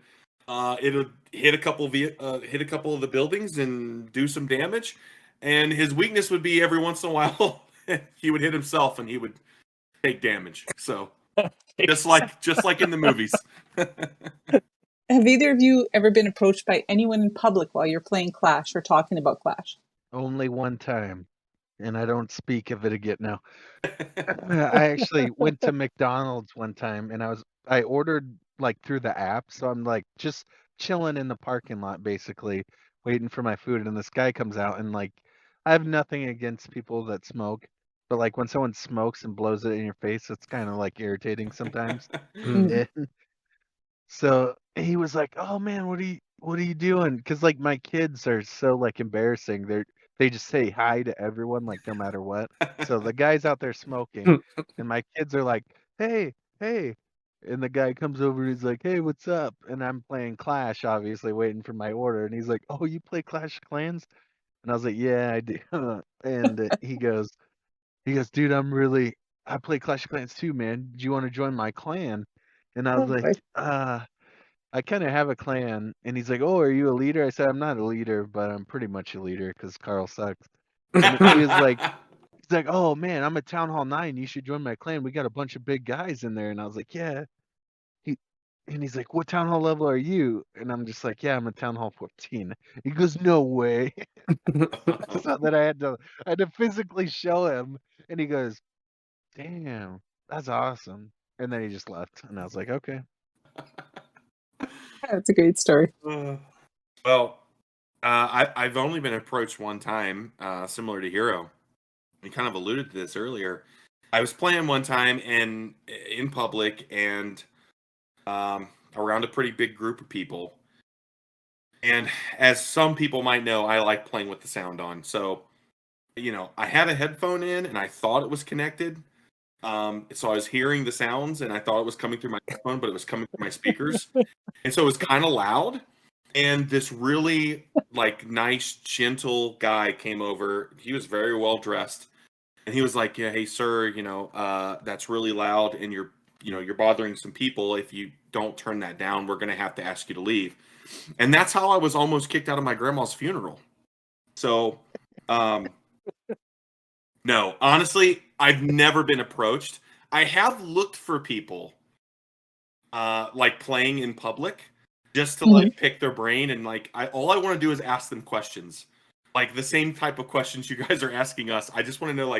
it would hit a couple of the buildings and do some damage. And his weakness would be every once in a while he would hit himself and he would take damage. So just like in the movies. Have either of you ever been approached by anyone in public while you're playing Clash or talking about Clash? Only one time, and I don't speak of it again now. I actually went to McDonald's one time, and I ordered like through the app, so I'm like just chilling in the parking lot, basically waiting for my food, and this guy comes out, and like I have nothing against people that smoke, but like when someone smokes and blows it in your face, it's kind of like irritating sometimes. Mm. And so he was like, "Oh man, what are you doing?" Because like my kids are so like embarrassing. They just say hi to everyone like no matter what. So the guy's out there smoking, and my kids are like, "Hey, hey," and the guy comes over and he's like, "Hey, what's up?" And I'm playing Clash, obviously waiting for my order, and he's like, "Oh, you play Clash of Clans?" And I was like, "Yeah, I do." And he goes, "Dude, I play Clash of Clans too, man. Do you want to join my clan?" And I was like, I kind of have a clan. And he's like, "Oh, are you a leader?" I said, "I'm not a leader, but I'm pretty much a leader because Carl sucks." And he's like, "Oh man, I'm a Town Hall 9. You should join my clan. We got a bunch of big guys in there." And I was like, "Yeah." And he's like, "What Town Hall level are you?" And I'm just like, "Yeah, I'm a Town Hall 14. He goes, "No way." So then I had to physically show him, and he goes, "Damn, that's awesome." And then he just left, and I was like, "Okay." That's a great story. Well, I've only been approached one time, similar to Hiro. We kind of alluded to this earlier. I was playing one time in public and around a pretty big group of people. And as some people might know, I like playing with the sound on. So, I had a headphone in and I thought it was connected. So I was hearing the sounds and I thought it was coming through my headphone, but it was coming through my speakers. And so it was kind of loud. And this really nice, gentle guy came over. He was very well dressed. And he was like, "Yeah, hey sir, that's really loud and you're bothering some people. If you don't turn that down, we're gonna have to ask you to leave." And that's how I was almost kicked out of my grandma's funeral. So no, honestly, I've never been approached. I have looked for people playing in public just to pick their brain, and all I want to do is ask them questions. Like the same type of questions you guys are asking us. I just want to know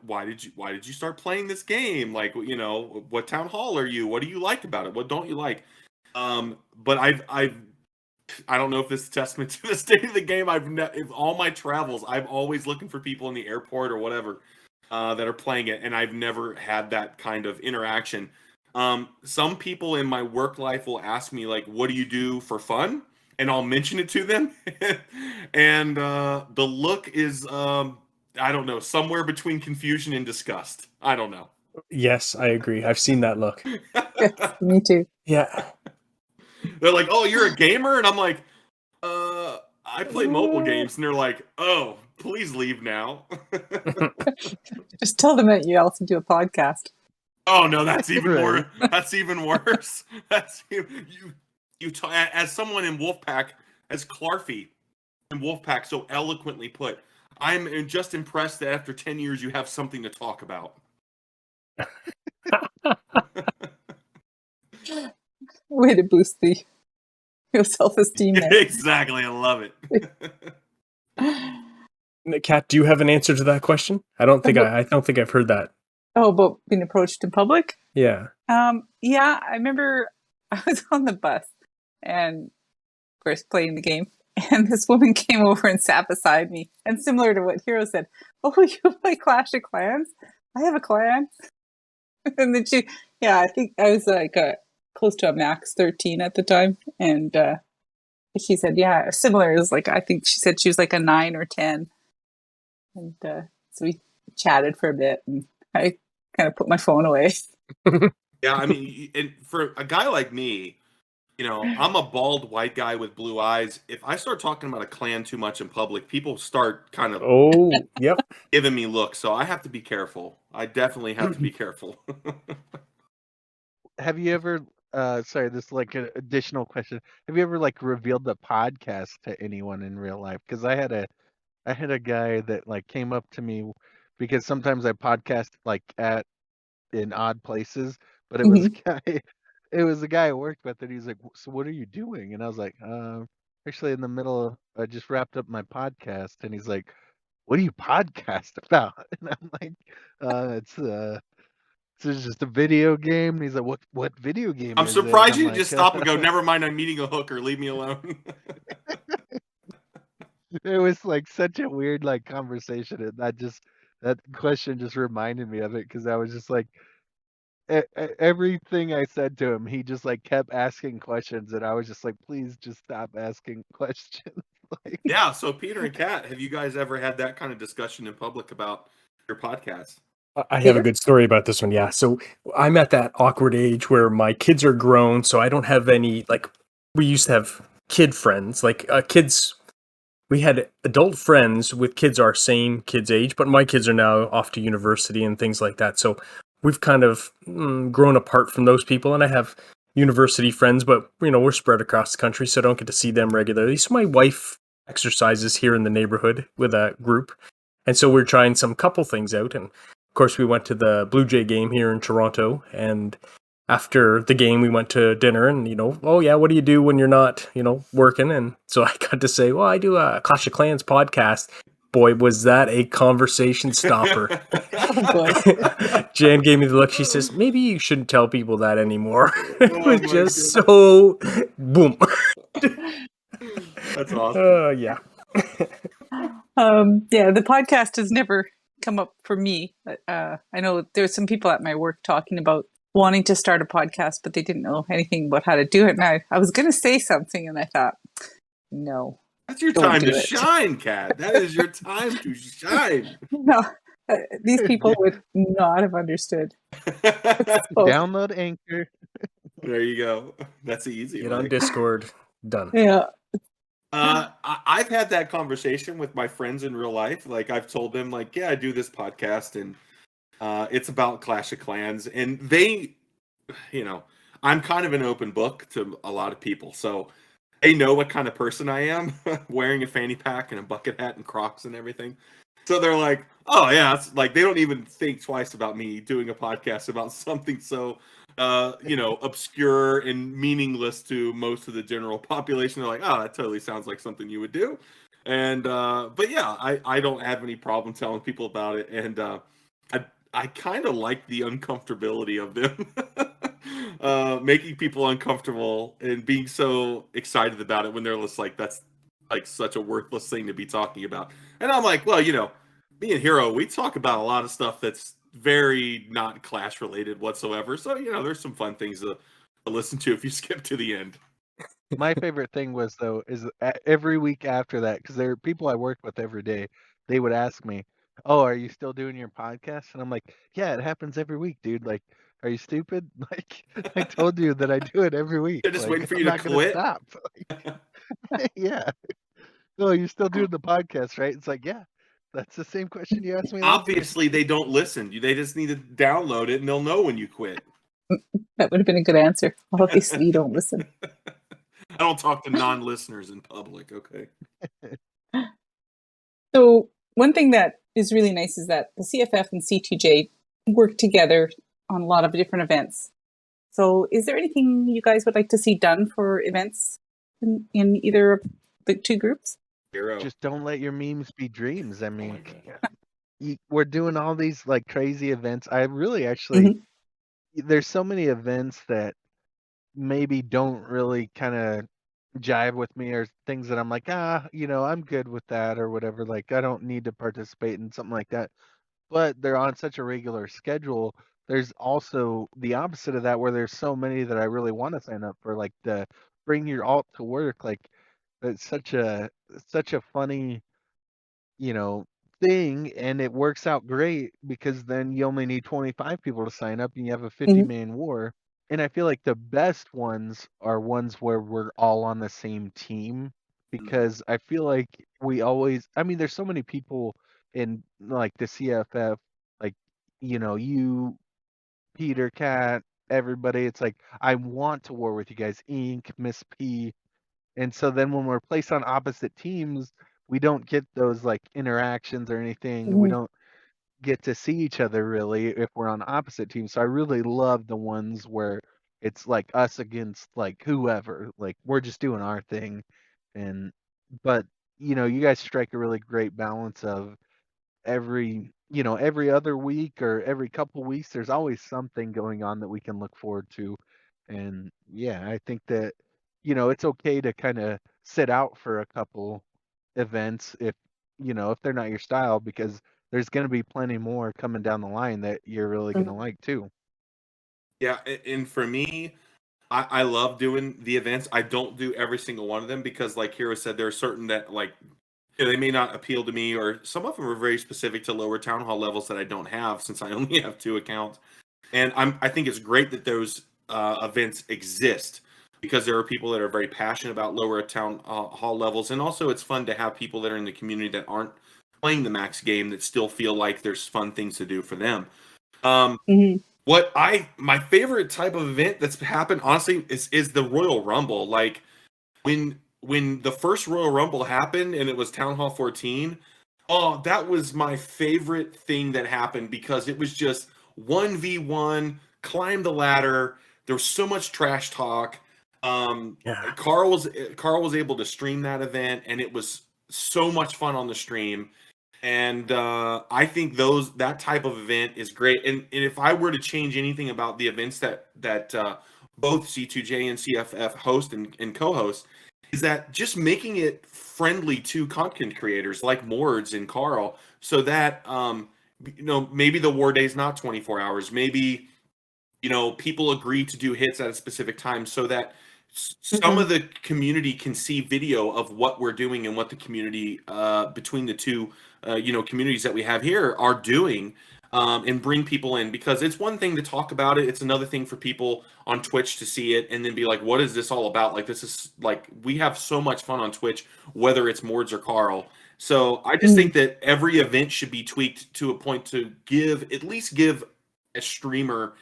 why did you start playing this game? What town hall are you? What do you like about it? What don't you like? But I've I don't know if this is a testament to the state of the game. In all my travels, I'm always looking for people in the airport or whatever that are playing it, and I've never had that kind of interaction. Some people in my work life will ask me, like, what do you do for fun? And I'll mention it to them. And the look is, I don't know, somewhere between confusion and disgust. I don't know. Yes, I agree. I've seen that look. Yes, me too. Yeah. They're like, oh, you're a gamer? And I'm like, I play mobile games. And they're like, oh, please leave now. Just tell them that you also do a podcast. Oh no, that's even Right. more. That's even worse. That's you. As someone in Wolfpack, as Clarfy in Wolfpack so eloquently put, I'm just impressed that after 10 years you have something to talk about. Way to boost your self-esteem there. Exactly, I love it. Kat, do you have an answer to that question? I don't think I've heard that. Oh, about being approached in public? Yeah. Yeah, I remember I was on the bus and, of course, playing the game. And this woman came over and sat beside me. And similar to what Hiro said, oh, you play Clash of Clans? I have a clan. And then I think I was like close to a max 13 at the time. And she said, yeah, similar. It was like, I think she said she was like a 9 or 10. And so we chatted for a bit and I kind of put my phone away. Yeah, I mean, and for a guy like me, I'm a bald white guy with blue eyes. If I start talking about a clan too much in public, people start kind of giving me looks. So I have to be careful. I definitely have to be careful. Have you ever? Sorry, this is like an additional question. Have you ever like revealed the podcast to anyone in real life? Because I had a guy that like came up to me because sometimes I podcast like in odd places, but it was a guy. It was the guy I worked with, and he's like, "So what are you doing?" And I was like, actually, in the middle, I just wrapped up my podcast." And he's like, "What do you podcast about?" And I'm like, it's just a video game." And he's like, "What video game I'm is it?" surprised And you I'm just like, stop and go, never mind, I'm meeting a hooker. Leave me alone. It was like such a weird like conversation, and that question just reminded me of it because I was just like, everything I said to him, he just like kept asking questions, and I was just like, please just stop asking questions. Like, Yeah, so Peter and Kat, have you guys ever had that kind of discussion in public about your podcast? I have a good story about this one. Yeah. So I'm at that awkward age where my kids are grown. So I don't have any, like, we used to have kid friends, like kids. We had adult friends with kids our same kids' age, but my kids are now off to university and things like that. So we've kind of grown apart from those people. And I have university friends, but, we're spread across the country, so I don't get to see them regularly. So my wife exercises here in the neighborhood with a group. And so we're trying some couple things out. And of course, we went to the Blue Jay game here in Toronto. And after the game, we went to dinner and, oh yeah, what do you do when you're not, working? And so I got to say, well, I do a Clash of Clans podcast. Boy, was that a conversation stopper. Oh, boy. Jan gave me the look. She says, maybe you shouldn't tell people that anymore. It was just so boom. That's awesome. Yeah. Yeah, the podcast has never come up for me. I know there's some people at my work talking about wanting to start a podcast, but they didn't know anything about how to do it. And I was going to say something, and I thought, no. That's your time to shine, Kat. That is your time to shine. No, these people would not have understood. download Anchor. There you go. That's the easy Get way. on Discord. Done. Yeah. I've had that conversation with my friends in real life. Like, I've told them, like, yeah, I do this podcast, and it's about Clash of Clans. And they, I'm kind of an open book to a lot of people. So they know what kind of person I am, wearing a fanny pack and a bucket hat and Crocs and everything. So they're like, oh, yeah. It's like, they don't even think twice about me doing a podcast about something so obscure and meaningless to most of the general population. They're like, oh, that totally sounds like something you would do. And but yeah, I don't have any problem telling people about it. And I kind of like the uncomfortability of them. making people uncomfortable and being so excited about it when they're just like, that's like such a worthless thing to be talking about. And I'm like, well, me and Hiro, we talk about a lot of stuff that's very not Clash related whatsoever. So, there's some fun things to listen to if you skip to the end. My favorite thing was every week after that, because there are people I work with every day. They would ask me, "Oh, are you still doing your podcast?" And I'm like, "Yeah, it happens every week, dude. Like, are you stupid? Like, I told you that I do it every week. They're just Like, waiting for I'm you to not gonna quit. stop." Like, yeah. No, you're still doing the podcast, right? It's like, yeah, that's the same question you asked me last week. Obviously, they don't listen. They just need to download it, and they'll know when you quit. That would have been a good answer. Obviously, you don't listen. I don't talk to non-listeners in public. Okay. So one thing that is really nice is that the CFF and C2J work together on a lot of different events. So is there anything you guys would like to see done for events in either of the two groups? Hiro. Just don't let your memes be dreams. I Oh my mean, God. we're doing all these like crazy events. I really actually, there's so many events that maybe don't really kind of jive with me, or things that I'm like, I'm good with that or whatever. Like, I don't need to participate in something like that. But they're on such a regular schedule. There's also the opposite of that, where there's so many that I really want to sign up for, like the bring your alt to work. Like, it's such a funny, you know, thing, and it works out great because then you only need 25 people to sign up and you have a 50-man war. And I feel like the best ones are ones where we're all on the same team, because I feel like there's so many people in like the CFF, like, you, Peter, Cat, everybody. It's like, I want to war with you guys, Ink, Miss P. And so then when we're placed on opposite teams, we don't get those like interactions or anything. We don't get to see each other really if we're on opposite teams. So I really love the ones where it's like us against like whoever. Like, we're just doing our thing. But you guys strike a really great balance of every other week or every couple weeks, there's always something going on that we can look forward to. And yeah, I think that it's okay to kind of sit out for a couple events if they're not your style, because there's going to be plenty more coming down the line that you're really going to like too. Yeah, and for me, I love doing the events. I don't do every single one of them because, like Hiro said, there are certain that like they may not appeal to me, or some of them are very specific to lower town hall levels that I don't have since I only have 2 accounts. And I think it's great that those events exist because there are people that are very passionate about lower town hall levels, and also it's fun to have people that are in the community that aren't playing the max game that still feel like there's fun things to do for them. My favorite type of event that's happened, honestly, is the Royal Rumble. Like when the first Royal Rumble happened and it was Town Hall 14, oh, that was my favorite thing that happened because it was just 1v1, climb the ladder. There was so much trash talk. Carl was able to stream that event, and it was so much fun on the stream. And I think that type of event is great. And if I were to change anything about the events that both C2J and CFF host and co-host, is that just making it friendly to content creators like Mords and Carl, so that maybe the war day is not 24 hours. Maybe people agree to do hits at a specific time, so that some of the community can see video of what we're doing and what the community between the two communities that we have here are doing, and bring people in. Because it's one thing to talk about it, it's another thing for people on Twitch to see it and then be like, what is this all about? Like, this is like, we have so much fun on Twitch, whether it's Mords or Carl. So I just think that every event should be tweaked to a point to at least give a streamer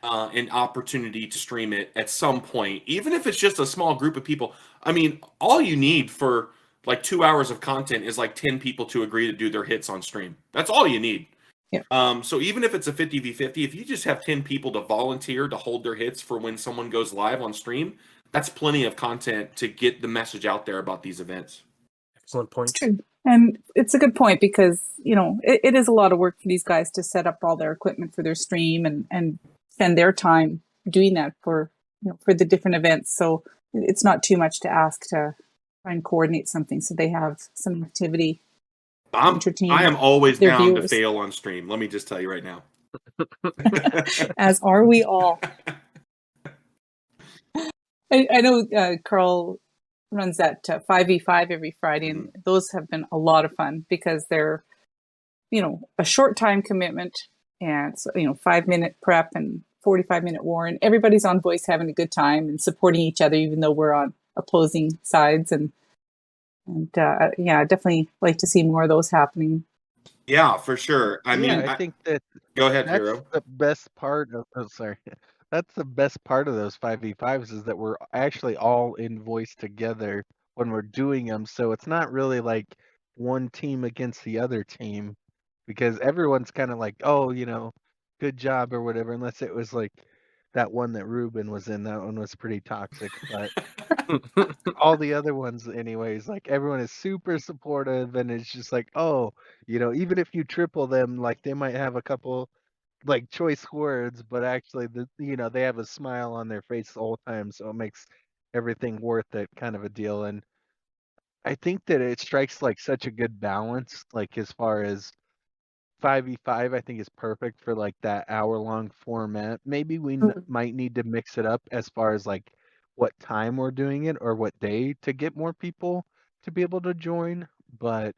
an opportunity to stream it at some point, even if it's just a small group of people. I mean, all you need for like 2 hours of content is like 10 people to agree to do their hits on stream. That's all you need. Yeah. So even if it's a 50v50, if you just have 10 people to volunteer to hold their hits for when someone goes live on stream, that's plenty of content to get the message out there about these events. Excellent point. It's true. And it's a good point because, it is a lot of work for these guys to set up all their equipment for their stream and spend their time, doing that for for the different events. So it's not too much to ask to try and coordinate something so they have some activity to entertain I am always their down to viewers. fail on stream. Let me just tell you right now. As are we all. I know Carl runs that 5v5 every Friday, and those have been a lot of fun because they're, a short time commitment, and so, 5-minute prep and 45-minute war, and everybody's on voice having a good time and supporting each other, even though we're on opposing sides. And yeah, definitely like to see more of those happening. Yeah, for sure. I think that go ahead, that's Hiro. the best part of. Oh, sorry. That's the best part of those 5v5s is that we're actually all in voice together when we're doing them. So it's not really like one team against the other team because everyone's kind of like, oh, good job or whatever, unless it was like that one that Ruben was in. That one was pretty toxic. But all the other ones, anyways, like everyone is super supportive and it's just like, oh, even if you triple them, like they might have a couple like choice words, but actually they have a smile on their face the whole time, so it makes everything worth it kind of a deal. And I think that it strikes like such a good balance, like as far as 5v5 I think is perfect for like that hour-long format. Maybe we might need to mix it up as far as like what time we're doing it or what day to get more people to be able to join, but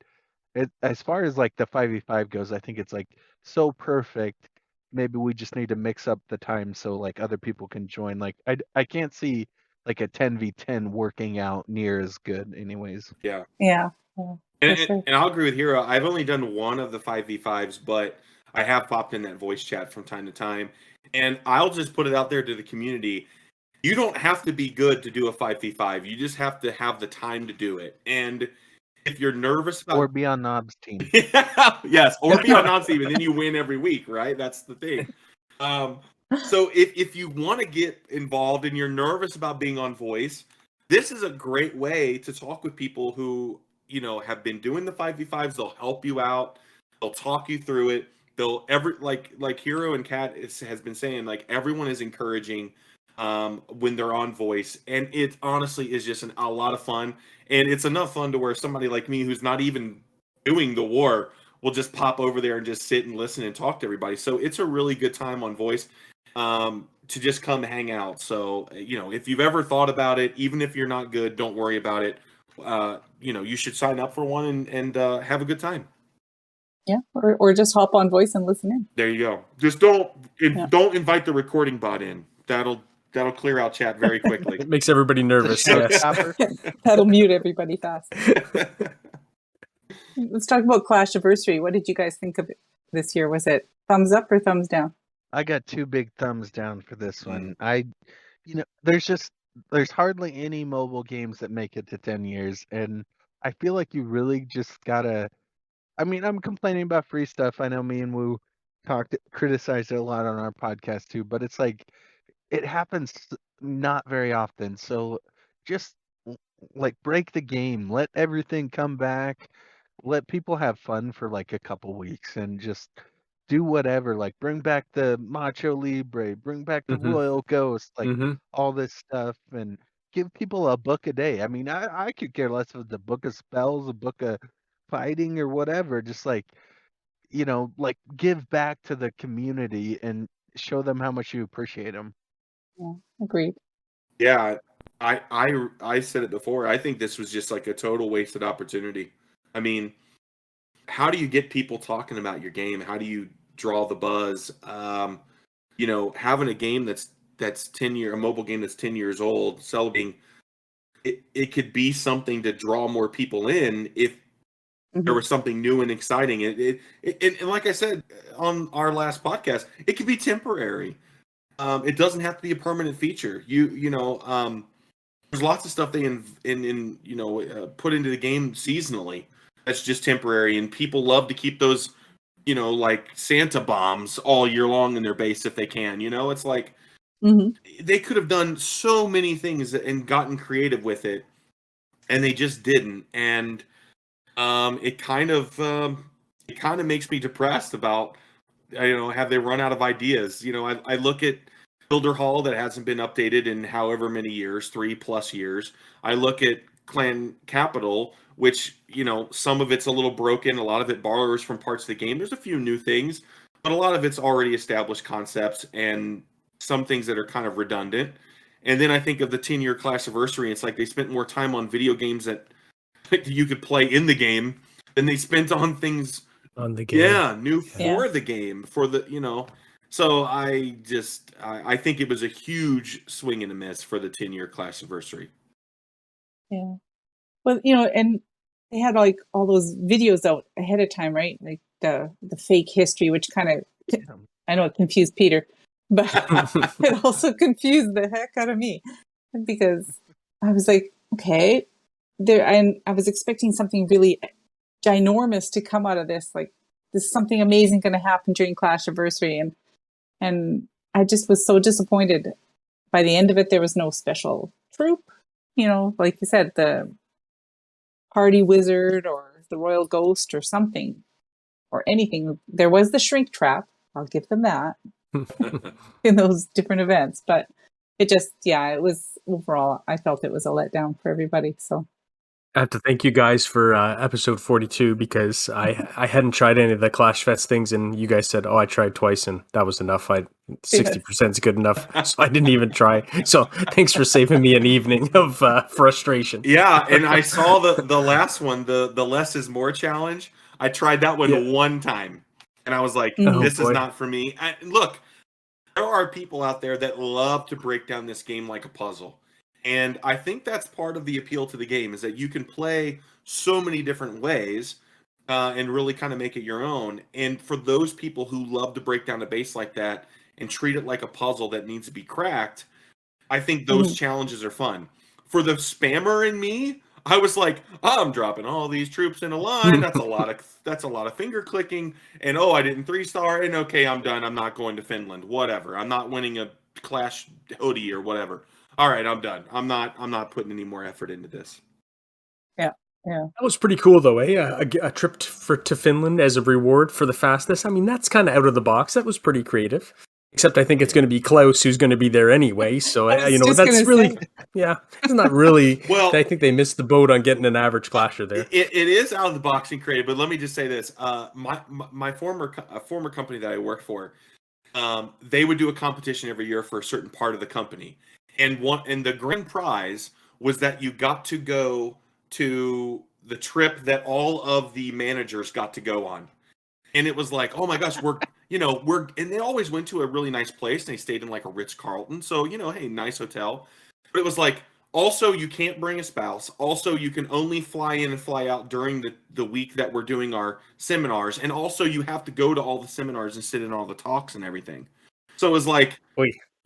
as far as like the 5v5 goes, I think it's like so perfect. Maybe we just need to mix up the time so like other people can join. Like I can't see like a 10v10 working out near as good anyways. Yeah. Yeah. And I'll agree with Hiro. I've only done one of the 5v5s, but I have popped in that voice chat from time to time. And I'll just put it out there to the community. You don't have to be good to do a 5v5. You just have to have the time to do it. And if you're nervous about... Or be on Knob's team. Yes, or be on Knob's team, and then you win every week, right? That's the thing. So if you want to get involved and you're nervous about being on voice, this is a great way to talk with people who, have been doing the 5v5s. They'll help you out. They'll talk you through it. They'll like Hiro and Kat has been saying, like everyone is encouraging when they're on voice, and it honestly is just a lot of fun. And it's enough fun to where somebody like me who's not even doing the war will just pop over there and just sit and listen and talk to everybody. So it's a really good time on voice to just come hang out. So, if you've ever thought about it, even if you're not good, don't worry about it. You should sign up for one and have a good time. Yeah, or just hop on voice and listen in. There you go. Just don't invite the recording bot in. That'll clear out chat very quickly. It makes everybody nervous. Yes. That'll mute everybody fast. Let's talk about Clashversary. What did you guys think of it this year? Was it thumbs up or thumbs down? I got 2 big thumbs down for this one. There's hardly any mobile games that make it to 10 years, and I feel like you really just gotta. I mean, I'm complaining about free stuff. I know me and Woo criticized it a lot on our podcast too, but it's like it happens not very often. So just like break the game, let everything come back, let people have fun for like a couple weeks, and just do whatever. Like bring back the Macho Libre, bring back the Royal Ghost, like all this stuff, and give people a book a day. I mean, I could care less if it's a book of spells, a book of fighting, or whatever. Just like like give back to the community and show them how much you appreciate them. Yeah, agreed. Yeah, I said it before. I think this was just like a total wasted opportunity. I mean, how do you get people talking about your game? How do you draw the buzz? Having a game that's a mobile game that's 10 years old, celebrating it could be something to draw more people in if there was something new and exciting. And like I said on our last podcast, it could be temporary. It doesn't have to be a permanent feature. There's lots of stuff they put into the game seasonally that's just temporary, and people love to keep those like Santa bombs all year long in their base if they can. It's like they could have done so many things and gotten creative with it, and they just didn't. And it kind of makes me depressed about have they run out of ideas. I look at Builder Hall that hasn't been updated in however many years, 3+ years. I look at Clan Capital, which, some of it's a little broken. A lot of it borrows from parts of the game. There's a few new things, but a lot of it's already established concepts and some things that are kind of redundant. And then I think of the 10-year Clashversary. It's like they spent more time on video games that you could play in the game than they spent on things on the game. Yeah, new for the game, for the, So I think it was a huge swing and a miss for the 10-year Clashversary. Yeah. Well, and they had like all those videos out ahead of time, right? Like the fake history, which kind of, I know it confused Peter, but it also confused the heck out of me because I was like, okay, I was expecting something really ginormous to come out of this. Like, this is something amazing going to happen during Clashversary, and I just was so disappointed. By the end of it, there was no special troop. Like you said, the party wizard or the royal ghost or something or anything. There was the shrink trap. I'll give them that in those different events. But it just, it was overall, I felt it was a letdown for everybody. So I have to thank you guys for episode 42 because I hadn't tried any of the Clashfest things, and you guys said, I tried twice, and that was enough. 60% is good enough, so I didn't even try. So thanks for saving me an evening of frustration. Yeah, and I saw the last one, the less is more challenge. I tried that one one time, and I was like, this is not for me. Look, there are people out there that love to break down this game like a puzzle. And I think that's part of the appeal to the game is that you can play so many different ways and really kind of make it your own. And for those people who love to break down a base like that and treat it like a puzzle that needs to be cracked, I think those challenges are fun. For the spammer in me, I was like, I'm dropping all these troops in a line. That's a lot of finger clicking. And I didn't 3-star. And okay, I'm done. I'm not going to Finland. Whatever. I'm not winning a Clash hoodie or whatever. All right, I'm done. I'm not putting any more effort into this. Yeah. That was pretty cool, though, eh? A trip to Finland as a reward for the fastest. I mean, that's kind of out of the box. That was pretty creative. Except I think it's going to be Klaus who's going to be there anyway. So, that's really, it's not really. Well, I think they missed the boat on getting an average clasher there. It is out of the box and creative, but let me just say this. My former company that I worked for, they would do a competition every year for a certain part of the company. And the grand prize was that you got to go to the trip that all of the managers got to go on. And it was like, oh my gosh, and they always went to a really nice place and they stayed in like a Ritz-Carlton. So, hey, nice hotel. But it was like, also you can't bring a spouse. Also, you can only fly in and fly out during the week that we're doing our seminars. And also you have to go to all the seminars and sit in all the talks and everything. So it was like,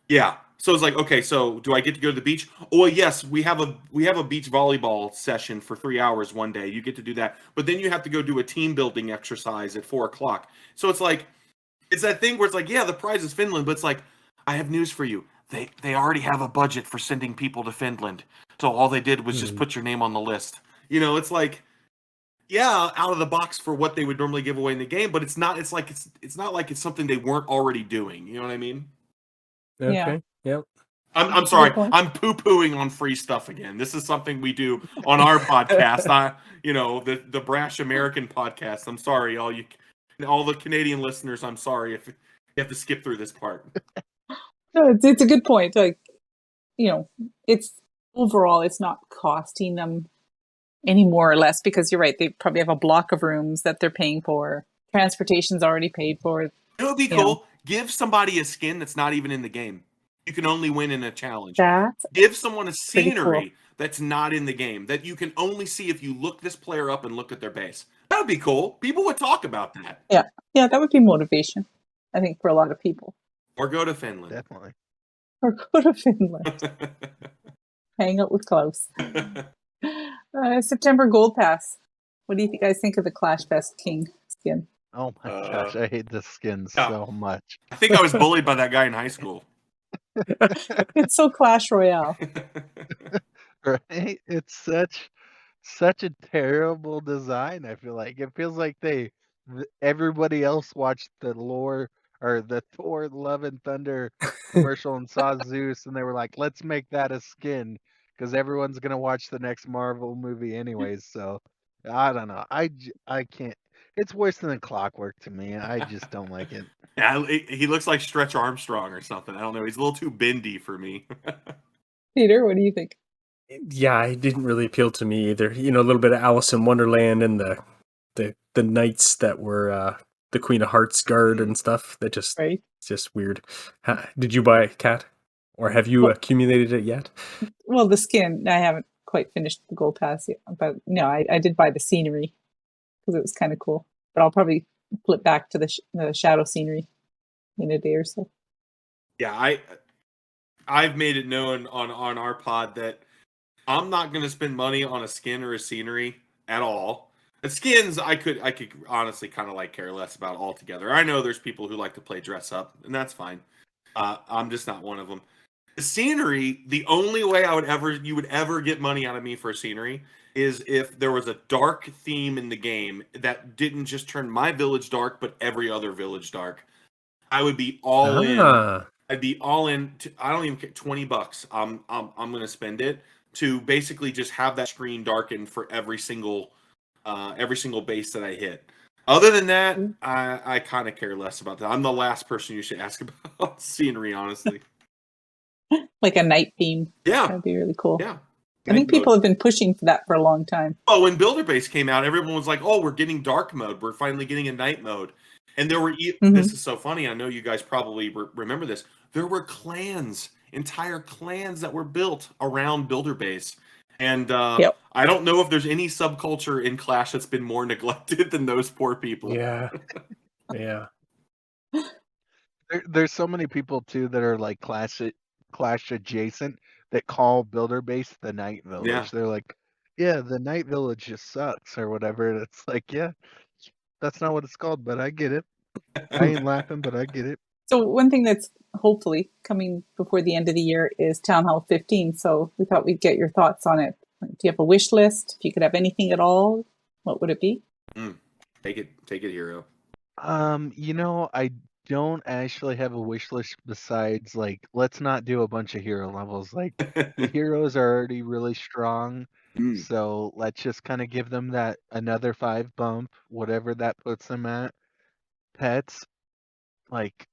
yeah. So it's like, okay, so do I get to go to the beach? Oh, yes, we have a beach volleyball session for 3 hours one day. You get to do that. But then you have to go do a team building exercise at 4:00. So it's like, it's that thing where it's like, the prize is Finland, but it's like, I have news for you. They already have a budget for sending people to Finland. So all they did was just put your name on the list. It's like, out of the box for what they would normally give away in the game, but it's not like it's something they weren't already doing. You know what I mean? Okay. Yep. I'm sorry. I'm poo-pooing on free stuff again. This is something we do on our podcast. The Brash American podcast. I'm sorry, all the Canadian listeners. I'm sorry if you have to skip through this part. No, it's a good point. Like, it's overall, it's not costing them any more or less because you're right. They probably have a block of rooms that they're paying for. Transportation's already paid for. It would be cool. Give somebody a skin that's not even in the game. You can only win in a challenge. Give someone a scenery that's not in the game that you can only see if you look this player up and look at their base. That would be cool. People would talk about that. Yeah, that would be motivation, I think, for a lot of people. Or go to Finland. Definitely. Or go to Finland. Hang out with Klaus. September Gold Pass. What do you guys think of the Clashfest King skin? Oh my gosh, I hate this skin so much. I think I was bullied by that guy in high school. It's so Clash Royale. Right? It's such a terrible design, I feel like. It feels like everybody else watched the lore or the Thor Love and Thunder commercial and saw Zeus, and they were like, let's make that a skin because everyone's gonna watch the next Marvel movie anyways. So I don't know. I can't. It's worse than Clockwork to me. I just don't like it. Yeah, he looks like Stretch Armstrong or something. I don't know. He's a little too bendy for me. Peter, what do you think? Yeah, it didn't really appeal to me either. You know, a little bit of Alice in Wonderland and the knights that were the Queen of Hearts guard and stuff. That just Right. it's just weird. Did you buy Cat, or have you Well- accumulated it yet? Well, the skin, I haven't quite finished the gold pass yet, but no, I did buy the scenery because it was kind of cool. But I'll probably flip back to the shadow scenery in a day or so. Yeah, I've made it known on our pod that I'm not going to spend money on a skin or a scenery at all. The skins I could honestly kind of like care less about altogether. I know there's people who like to play dress up, and that's fine. I'm just not one of them. The scenery, the only way you would ever get money out of me for a scenery is if there was a dark theme in the game that didn't just turn my village dark, but every other village dark. I would be all in. I'd be all in. I don't even care. $20. I'm gonna spend it to basically just have that screen darkened for every single base that I hit. Other than that, I kind of care less about that. I'm the last person you should ask about scenery, honestly. Like a night theme. Yeah, That'd be really cool. yeah. I think people have been pushing for that for a long time. Oh, when Builder Base came out, everyone was like, "Oh, we're getting dark mode. We're finally getting a night mode." And there were this is so funny. I know you guys probably remember this. There were clans, entire clans that were built around Builder Base. And Yep. I don't know if there's any subculture in Clash that's been more neglected than those poor people. Yeah, yeah. There's so many people too that are like Clash adjacent that call Builder Base the Night Village. Yeah. They're like, yeah, the Night Village just sucks or whatever. And it's like, yeah, that's not what it's called, but I get it. I ain't laughing, but I get it. So one thing that's hopefully coming before the end of the year is Town Hall 15. So we thought we'd get your thoughts on it. Do you have a wish list? If you could have anything at all, what would it be? Take it, Hiro. I don't actually have a wish list besides like let's not do a bunch of hero levels. Like the heroes are already really strong. So let's just kind of give them that another 5 bump, whatever that puts them at. Pets, like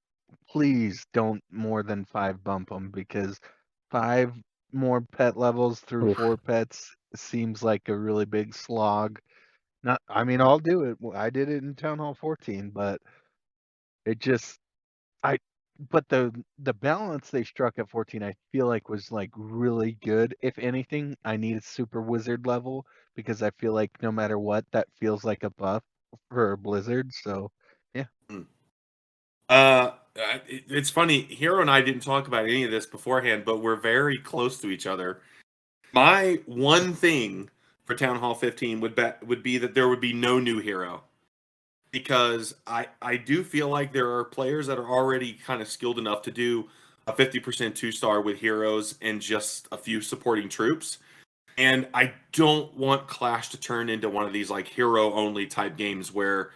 please don't more than 5 bump them because 5 more pet levels through Oof. 4 pets seems like a really big slog. I'll do it. I did it in Town Hall 14, but it just but the balance they struck at 14 I feel like was like really good. If anything, I need a super wizard level because I feel like no matter what that feels like a buff for a blizzard. So yeah. It's funny, Hiro and I didn't talk about any of this beforehand, but we're very close to each other. My one thing for Town Hall 15 would be that there would be no new hero. Because I do feel like there are players that are already kind of skilled enough to do a 50% 2-star with heroes and just a few supporting troops. And I don't want Clash to turn into one of these like hero only type games where,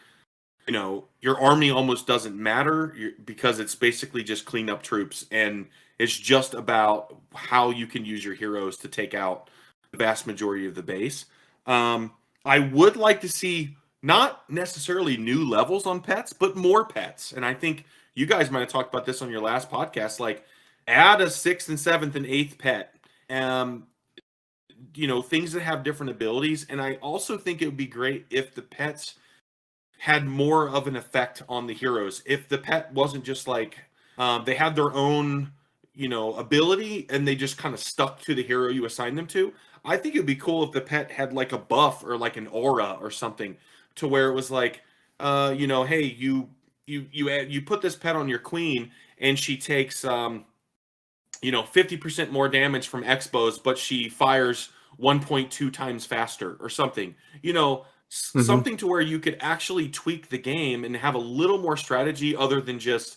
your army almost doesn't matter because it's basically just clean up troops. And it's just about how you can use your heroes to take out the vast majority of the base. I would like to see not necessarily new levels on pets, but more pets. And I think you guys might have talked about this on your last podcast, like add a 6th and 7th and 8th pet. Things that have different abilities. And I also think it would be great if the pets had more of an effect on the heroes. If the pet wasn't just like they had their own, ability and they just kind of stuck to the hero you assigned them to. I think it would be cool if the pet had like a buff or like an aura or something to where it was like, hey, you put this pet on your queen and she takes 50% more damage from expos, but she fires 1.2 times faster or something. Something to where you could actually tweak the game and have a little more strategy other than just,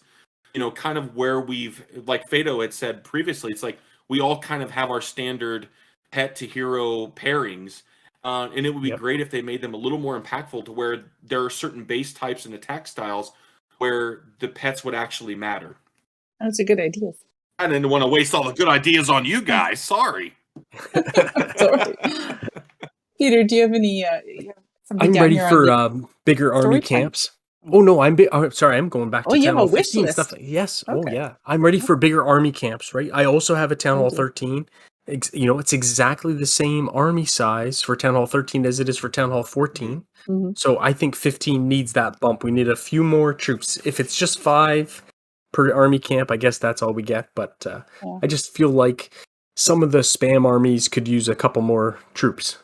kind of where we've, like Fado had said previously, it's like we all kind of have our standard pet to hero pairings. And it would be great if they made them a little more impactful to where there are certain base types and attack styles where the pets would actually matter. Those are good ideas. I didn't want to waste all the good ideas on you guys. Sorry. Sorry. Peter, do you have any? Something I'm down ready here for on bigger army story time. camps. Oh no, I'm sorry. I'm going back Oh, to you Town have a Hall wish 15 stuff. list. Yes. Oh Okay. yeah. I'm ready for bigger army camps. Right. I also have a Town Oh, Hall dear. 13. It's exactly the same army size for Town Hall 13 as it is for Town Hall 14. Mhm. So I think 15 needs that bump. We need a few more troops. If it's just 5 per army camp, I guess that's all we get. But Yeah. I just feel like some of the spam armies could use a couple more troops.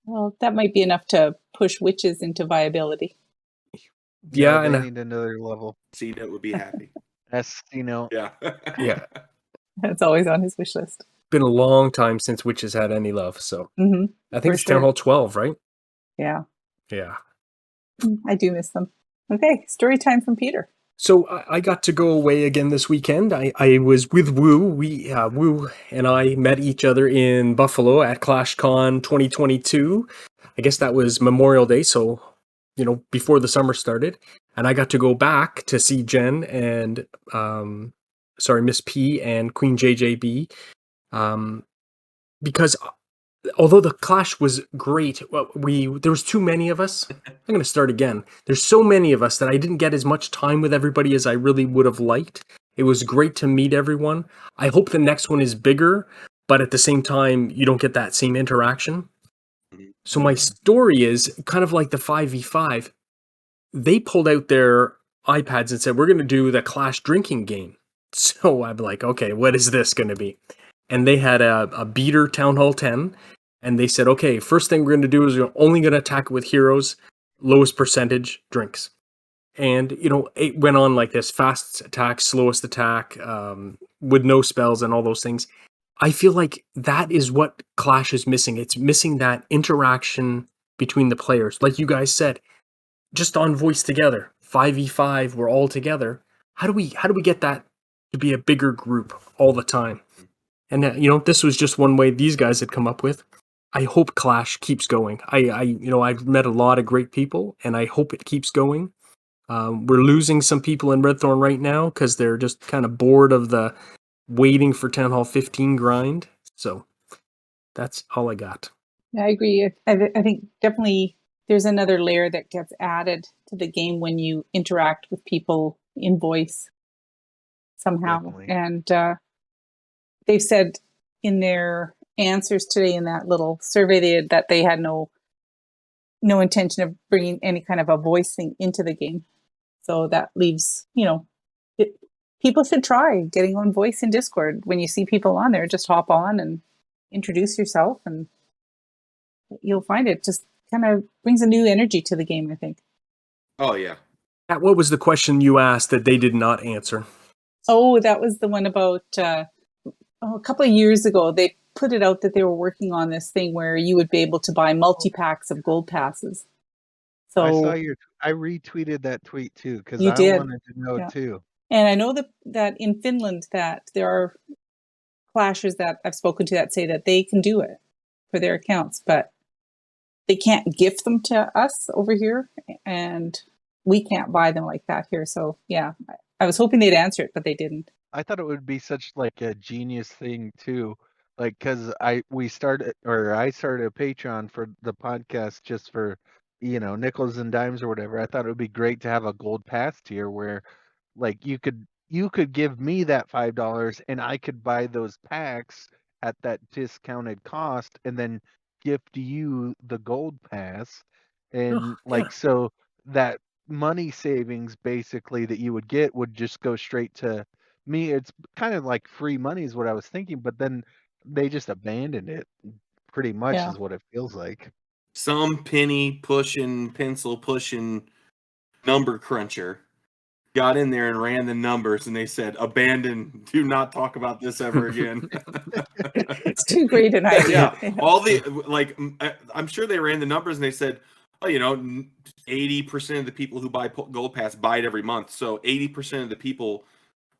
Well, that might be enough to push witches into viability. Yeah, they and need another level. C-Note would be happy. You Yeah. yeah, That's always on his wish list. been a long time since witches had any love. So Mm-hmm. I think For it's Town sure. Hall 12, right? Yeah, Yeah. I do miss them. Okay, story time from Peter. So I got to go away again this weekend. I was with Woo. Woo and I met each other in Buffalo at ClashCon 2022. I guess that was Memorial Day, so before the summer started. And I got to go back to see Jen and Miss P and Queen JJB, because although the clash was great, there was too many of us. I'm going to start again. There's so many of us that I didn't get as much time with everybody as I really would have liked. It was great to meet everyone. I hope the next one is bigger, but at the same time, you don't get that same interaction. So my story is kind of like the 5v5. They pulled out their iPads and said, we're going to do the Clash drinking game. So I'm like, okay, what is this going to be? And they had a beater Town Hall 10. And they said, okay, first thing we're going to do is we're only going to attack with heroes, lowest percentage drinks. And, it went on like this: fast attack, slowest attack, with no spells and all those things. I feel like that is what Clash is missing. It's missing that interaction between the players. Like you guys said, just on voice together, 5v5, we're all together. How do we get that to be a bigger group all the time? And this was just one way these guys had come up with. I hope Clash keeps going. I've met a lot of great people, and I hope it keeps going. We're losing some people in Redthorn right now because they're just kind of bored of the waiting for Town Hall 15 grind. So that's all I got. Yeah, I agree. I think definitely there's another layer that gets added to the game when you interact with people in voice somehow. Definitely. And they've said in their answers today in that little survey that they had no intention of bringing any kind of a voice thing into the game. So that leaves, people should try getting on voice in Discord. When you see people on there, just hop on and introduce yourself, and you'll find it just kind of brings a new energy to the game, I think. Oh, yeah. What was the question you asked that they did not answer? Oh, that was the one about a couple of years ago. They put it out that they were working on this thing where you would be able to buy multi-packs of gold passes. So I saw I retweeted that tweet too because You I did. wanted to know Yeah. too. And I know that in Finland that there are clashers that I've spoken to that say that they can do it for their accounts, but they can't gift them to us over here, and we can't buy them like that here. So yeah, I was hoping they'd answer it, but they didn't. I thought it would be such like a genius thing too, like because I started a Patreon for the podcast just for nickels and dimes or whatever. I thought it would be great to have a gold pass tier where like you could give me that $5 and I could buy those packs at that discounted cost and then gift you the gold pass and so that money savings basically that you would get would just go straight to me. It's kind of like free money is what I was thinking, but then they just abandoned it pretty much Yeah. is what it feels like. Some penny pushing, pencil pushing number cruncher got in there and ran the numbers, and they said, abandon, do not talk about this ever again. It's too great an idea. Yeah. All the, I'm sure they ran the numbers and they said, 80% of the people who buy Gold Pass buy it every month. So 80% of the people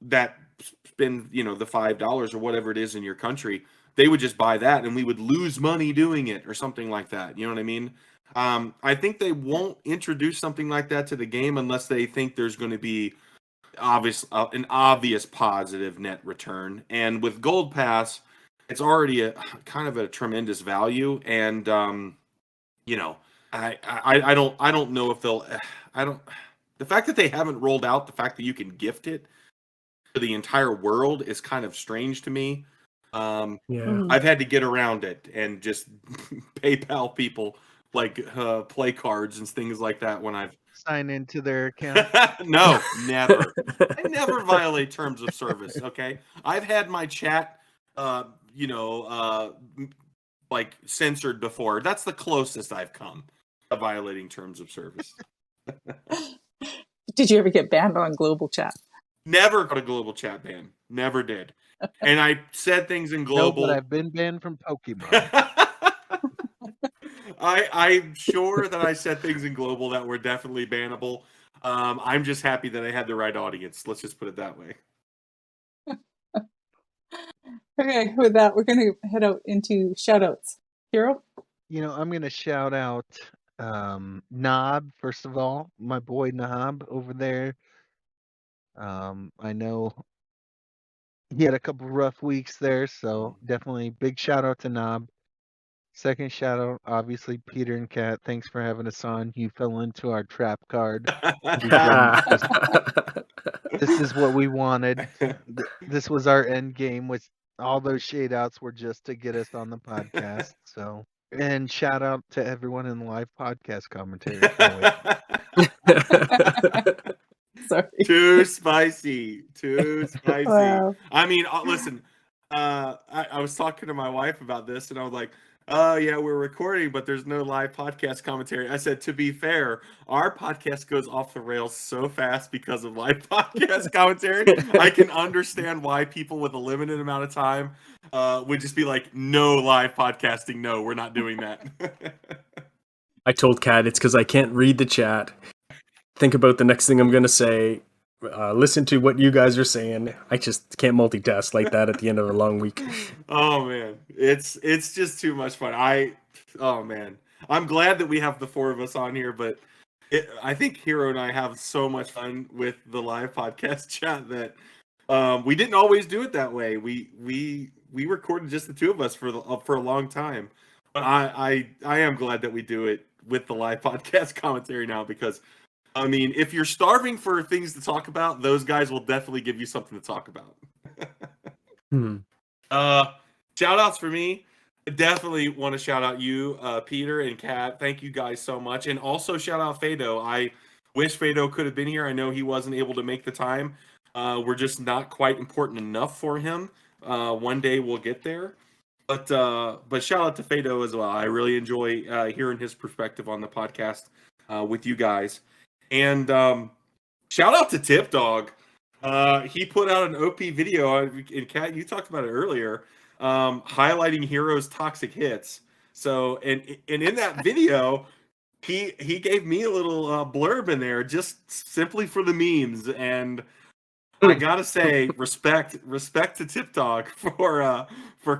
that spend, the $5 or whatever it is in your country, they would just buy that and we would lose money doing it or something like that. You know what I mean? I think they won't introduce something like that to the game unless they think there's going to be an obvious positive net return. And with Gold Pass, it's already a kind of a tremendous value. And I don't know if they'll. I don't. The fact that they haven't rolled out the fact that you can gift it to the entire world is kind of strange to me. I've had to get around it and just PayPal people like play cards and things like that when I've sign into their account. No, never. I never violate terms of service. Okay, I've had my chat, like censored before. That's the closest I've come to violating terms of service. Did you ever get banned on global chat? Never got a global chat ban. Never did. And I said things in global. No, but I've been banned from Pokemon. I'm sure that I said things in global that were definitely bannable. I'm just happy that I had the right audience. Let's just put it that way. Okay, with that, we're going to head out into shoutouts. Hiro? I'm going to shout out Knob, first of all, my boy Knob over there. I know he had a couple rough weeks there, so definitely big shout out to Knob. Second shout out, obviously, Peter and Kat. Thanks for having us on. You fell into our trap card. This is what we wanted. This was our end game. With all those shade outs were just to get us on the podcast. So, and shout out to everyone in the live podcast commentary. Sorry. Too spicy. Wow. I mean, listen, I was talking to my wife about this, and I was like, "Oh yeah, we're recording, but there's no live podcast commentary." I said, to be fair, our podcast goes off the rails so fast because of live podcast commentary. I can understand why people with a limited amount of time would just be like, "No live podcasting. No, we're not doing that." I told Kat it's because I can't read the chat. Think about the next thing I'm going to say. Listen to what you guys are saying. I just can't multitask like that at the end of a long week. Oh man, it's just too much fun. I'm glad that we have the four of us on here, but I think Hiro and I have so much fun with the live podcast chat that we didn't always do it that way. We recorded just the two of us for a long time, but I am glad that we do it with the live podcast commentary now, because I mean, if you're starving for things to talk about, those guys will definitely give you something to talk about. Shout outs for me. I definitely want to shout out you, Peter and Kat. Thank you guys so much. And also shout out Fado. I wish Fado could have been here. I know he wasn't able to make the time. We're just not quite important enough for him. One day we'll get there. But shout out to Fado as well. I really enjoy hearing his perspective on the podcast with you guys. And shout out to Tip Dog. He put out an OP video, and Kat, you talked about it earlier, highlighting Hiro's toxic hits. So, and in that video, he gave me a little blurb in there, just simply for the memes. And I gotta say, respect to Tip Dog for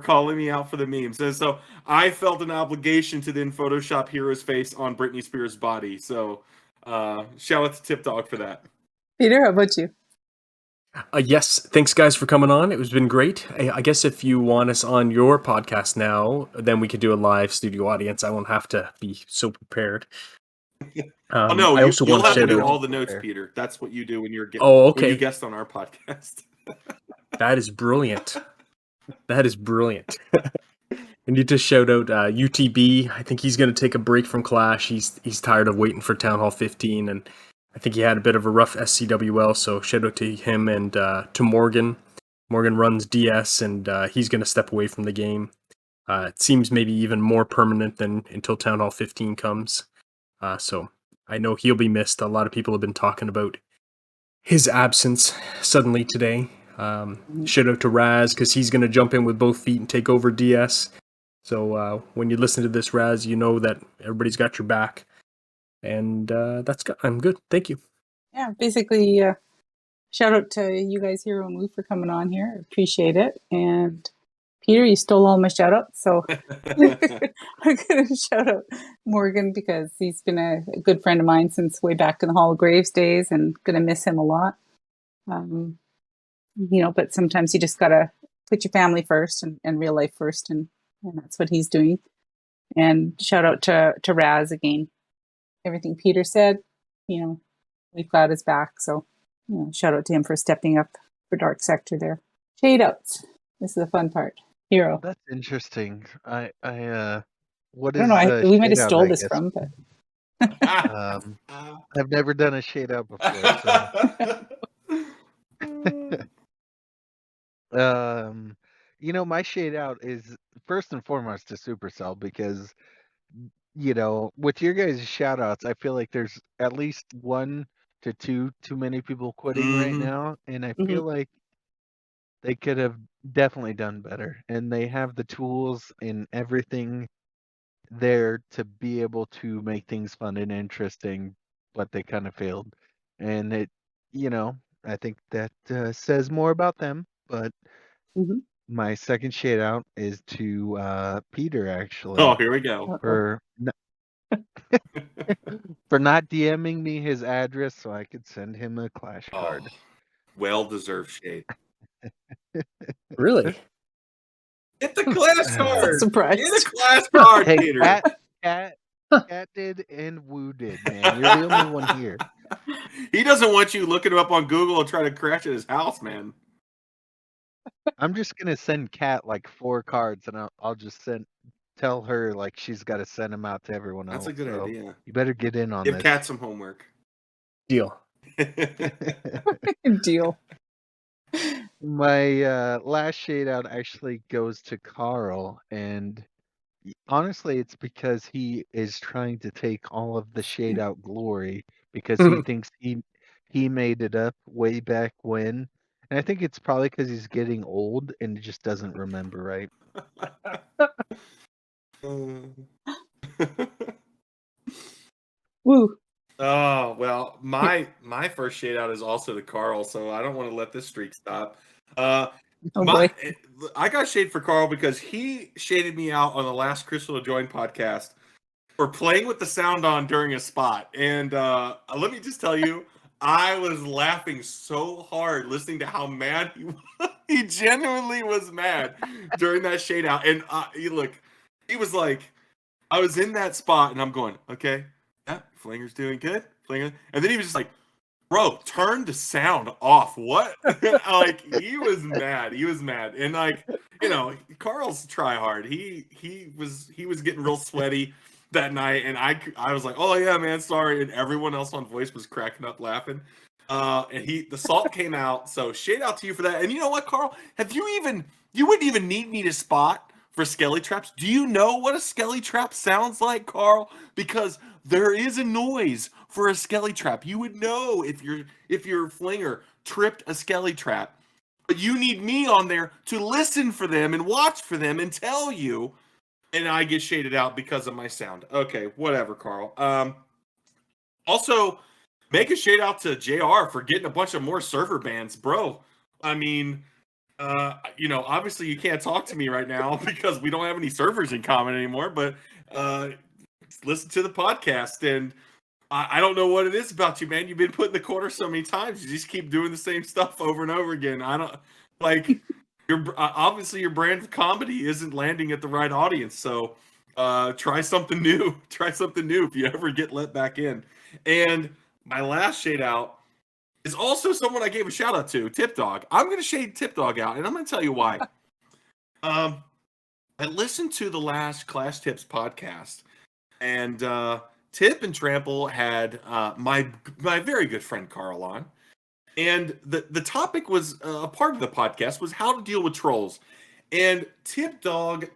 calling me out for the memes. And so I felt an obligation to then Photoshop Hiro's face on Britney Spears' body. So. Shout out to Tip Dog for that. Peter, how about you? Yes, thanks guys for coming on. It was been great. I guess if you want us on your podcast now, then we could do a live studio audience. I won't have to be so prepared. No, you'll have to do all the notes, Peter. That's what you do when you're when you guest on our podcast. That is brilliant. That is brilliant. I need to shout out UTB. I think he's going to take a break from Clash. He's tired of waiting for Town Hall 15, and I think he had a bit of a rough SCWL, so shout out to him and to Morgan. Morgan runs DS, and he's going to step away from the game. It seems maybe even more permanent than until Town Hall 15 comes. So I know he'll be missed. A lot of people have been talking about his absence suddenly today. Shout out to Raz, because he's going to jump in with both feet and take over DS. So when you listen to this, Raz, you know that everybody's got your back. And I'm good. Thank you. Yeah, basically, shout out to you guys, Hiro and Wu, for coming on here. Appreciate it. And Peter, you stole all my shout outs. So I'm going to shout out Morgan because he's been a good friend of mine since way back in the Hall of Graves days and going to miss him a lot. But sometimes you just got to put your family first and real life first. And that's what he's doing. And shout out to Raz again. Everything Peter said, we've got his back. So shout out to him for stepping up for Dark Sector there. Shade outs. This is the fun part. Hiro. That's interesting. What I is don't know. We might have shade out, stole I this guess? from, but I've never done a shade out before. So. My shade out is first and foremost to Supercell because, with your guys' shout outs, I feel like there's at least 1 to 2 too many people quitting right now. And I feel like they could have definitely done better. And they have the tools and everything there to be able to make things fun and interesting, but they kind of failed. And I think that says more about them. But my second shade out is to Peter, actually. Oh, here we go. For not DMing me his address so I could send him a Clash card. Well-deserved shade. Really? Get the Clash card! Surprised. Get a Clash card, Hey, Peter! Cat did and Woo did, man. You're the only one here. He doesn't want you looking him up on Google and trying to crash at his house, man. I'm just gonna send Cat like 4 cards, and I'll just tell her like she's got to send them out to everyone else. That's a good idea. You better get in on Give this. Cat some homework. Deal. Deal. My last shade out actually goes to Carl, and honestly, it's because he is trying to take all of the shade out glory because he thinks he made it up way back when. And I think it's probably because he's getting old and he just doesn't remember, right? Woo. Oh, well, my first shade out is also to Carl, so I don't want to let this streak stop. Boy. I got shade for Carl because he shaded me out on the last Crystal to Join podcast for playing with the sound on during a spot. And let me just tell you, I was laughing so hard listening to how mad he was. He genuinely was mad during that shade out. And he was like, I was in that spot and I'm going, okay, yeah, Flinger's doing good. Flinger. And then he was just like, bro, turn the sound off. What? Like, he was mad. He was mad. And Carl's try hard. He was getting real sweaty that night, and I was like, oh yeah, man, sorry. And everyone else on voice was cracking up laughing. And the salt came out, so shade out to you for that. And you know what, Carl? You wouldn't even need me to spot for skelly traps. Do you know what a skelly trap sounds like, Carl? Because there is a noise for a skelly trap. You would know if your flinger tripped a skelly trap. But you need me on there to listen for them and watch for them and tell you. And I get shaded out because of my sound. Okay, whatever, Carl. Also, make a shade out to JR for getting a bunch of more server bans, bro. I mean, obviously you can't talk to me right now because we don't have any servers in common anymore, but listen to the podcast. And I don't know what it is about you, man. You've been put in the corner so many times. You just keep doing the same stuff over and over again. I don't like... obviously your brand of comedy isn't landing at the right audience, so try something new. Try something new if you ever get let back in. And my last shade out is also someone I gave a shout out to, Tip Dog. I'm going to shade Tip Dog out, and I'm going to tell you why. I listened to the last Clash Tips podcast, and Tip and Trample had my very good friend Carl on. And the topic was, a part of the podcast was how to deal with trolls. And Tip Dog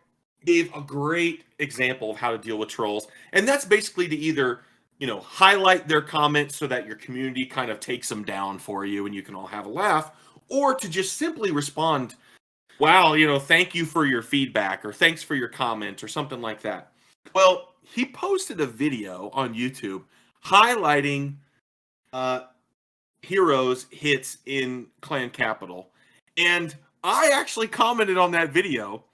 gave a great example of how to deal with trolls. And that's basically to either, highlight their comments so that your community kind of takes them down for you and you can all have a laugh, or to just simply respond, wow, thank you for your feedback, or thanks for your comment, or something like that. Well, he posted a video on YouTube highlighting Hiro's hits in Clan Capital. And I actually commented on that video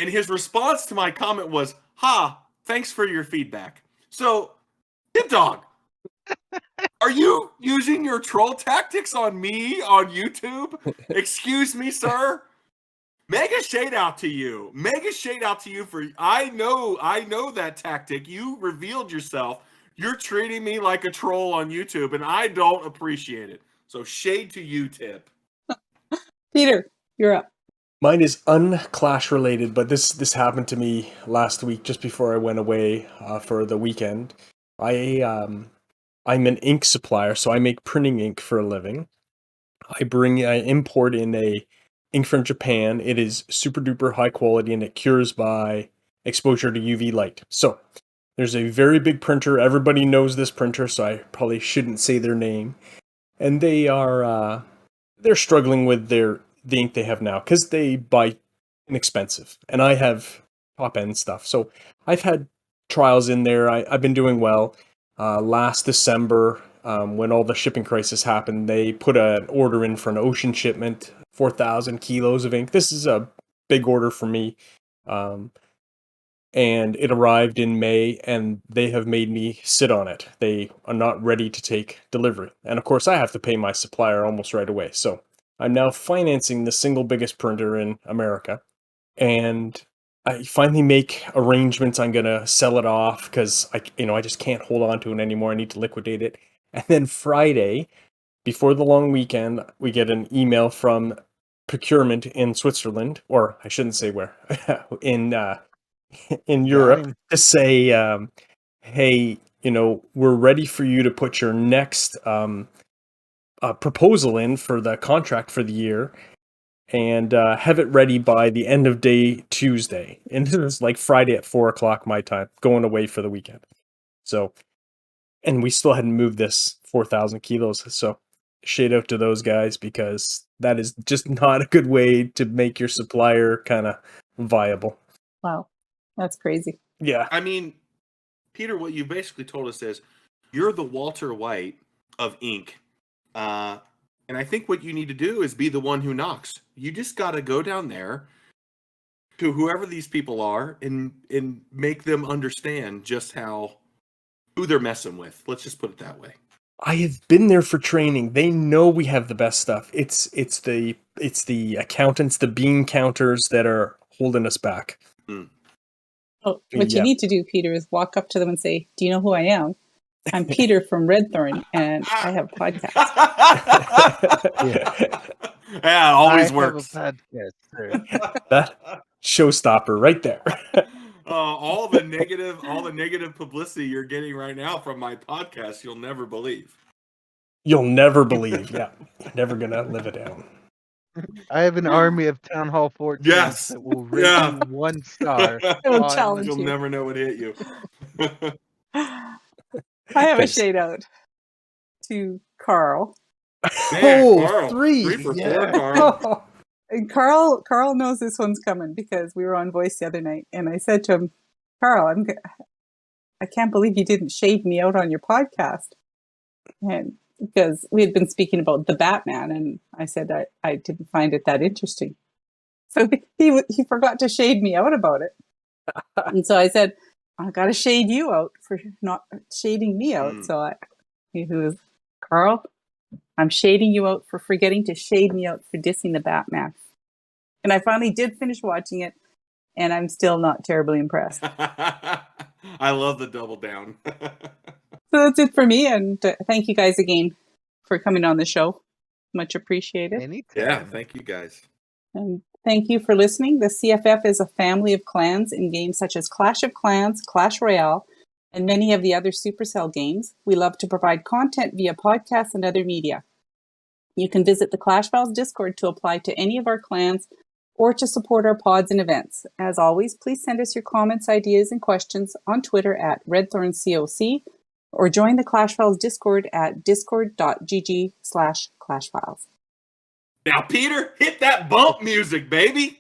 And his response to my comment was, "Ha, thanks for your feedback." So, Hit Dog, are you using your troll tactics on me on YouTube? Excuse me, sir. Mega shade out to you. Mega shade out to you for I know that tactic. You revealed yourself. You're treating me like a troll on YouTube, and I don't appreciate it. So shade to you, Tip. Peter, you're up. Mine is unclash related, but this happened to me last week just before I went away for the weekend. I'm an ink supplier, so I make printing ink for a living. I import in a ink from Japan. It is super duper high quality and it cures by exposure to UV light. So there's a very big printer. Everybody knows this printer, so I probably shouldn't say their name. And they're struggling with the ink they have now because they buy inexpensive, and I have top end stuff. So I've had trials in there. I've been doing well. Last December, when all the shipping crisis happened, they put an order in for an ocean shipment, 4,000 kilos of ink. This is a big order for me. And it arrived in May, and they have made me sit on it. They are not ready to take delivery. And of course, I have to pay my supplier almost right away. So I'm now financing the single biggest printer in America. And I finally make arrangements. I'm going to sell it off because I just can't hold on to it anymore. I need to liquidate it. And then Friday, before the long weekend, we get an email from procurement in Switzerland, or I shouldn't say where, in Europe, to say, hey, we're ready for you to put your next proposal in for the contract for the year, and have it ready by the end of day Tuesday. And this is like Friday at 4:00 my time, going away for the weekend. So, and we still hadn't moved this 4,000 kilos. So shade out to those guys, because that is just not a good way to make your supplier kind of viable. Wow. That's crazy. Yeah. I mean, Peter, what you basically told us is you're the Walter White of ink. And I think what you need to do is be the one who knocks. You just got to go down there to whoever these people are and make them understand just who they're messing with. Let's just put it that way. I have been there for training. They know we have the best stuff. It's the accountants, the bean counters that are holding us back. Oh, what you need to do, Peter, is walk up to them and say, "Do you know who I am? I'm Peter from Red Thorn, and I have a podcast." Yeah, it always works. Have a podcast, That showstopper right there. All the negative publicity you're getting right now from my podcast, you'll never believe. You'll never believe. Yeah, you're never gonna live it down. I have an army of Town Hall 14 Yes. that will rate you 1 star. will challenge You'll you. never know what hit you. I have a shade out to Carl. Man, Oh, Carl, 3. 3 for Yeah. 4, Carl. And Carl knows this one's coming because we were on Voice the other night, and I said to him, "Carl, I can't believe you didn't shade me out on your podcast," and because we had been speaking about the Batman, and I said that I didn't find it that interesting, so he forgot to shade me out about it, and so I said, "I got to shade you out for not shading me out." So he was, "Carl, I'm shading you out for forgetting to shade me out for dissing the Batman." And I finally did finish watching it, and I'm still not terribly impressed. I love the double down. So that's it for me, and thank you guys again for coming on the show. Much appreciated. Anytime. Yeah, thank you guys. And thank you for listening. The CFF is a family of clans in games such as Clash of Clans, Clash Royale, and many of the other Supercell games. We love to provide content via podcasts and other media. You can visit the Clash Files Discord to apply to any of our clans or to support our pods and events. As always, please send us your comments, ideas, and questions on Twitter at RedthornCoc, or join the Clash Files Discord at discord.gg/clashfiles. Now, Peter, hit that bump music, baby.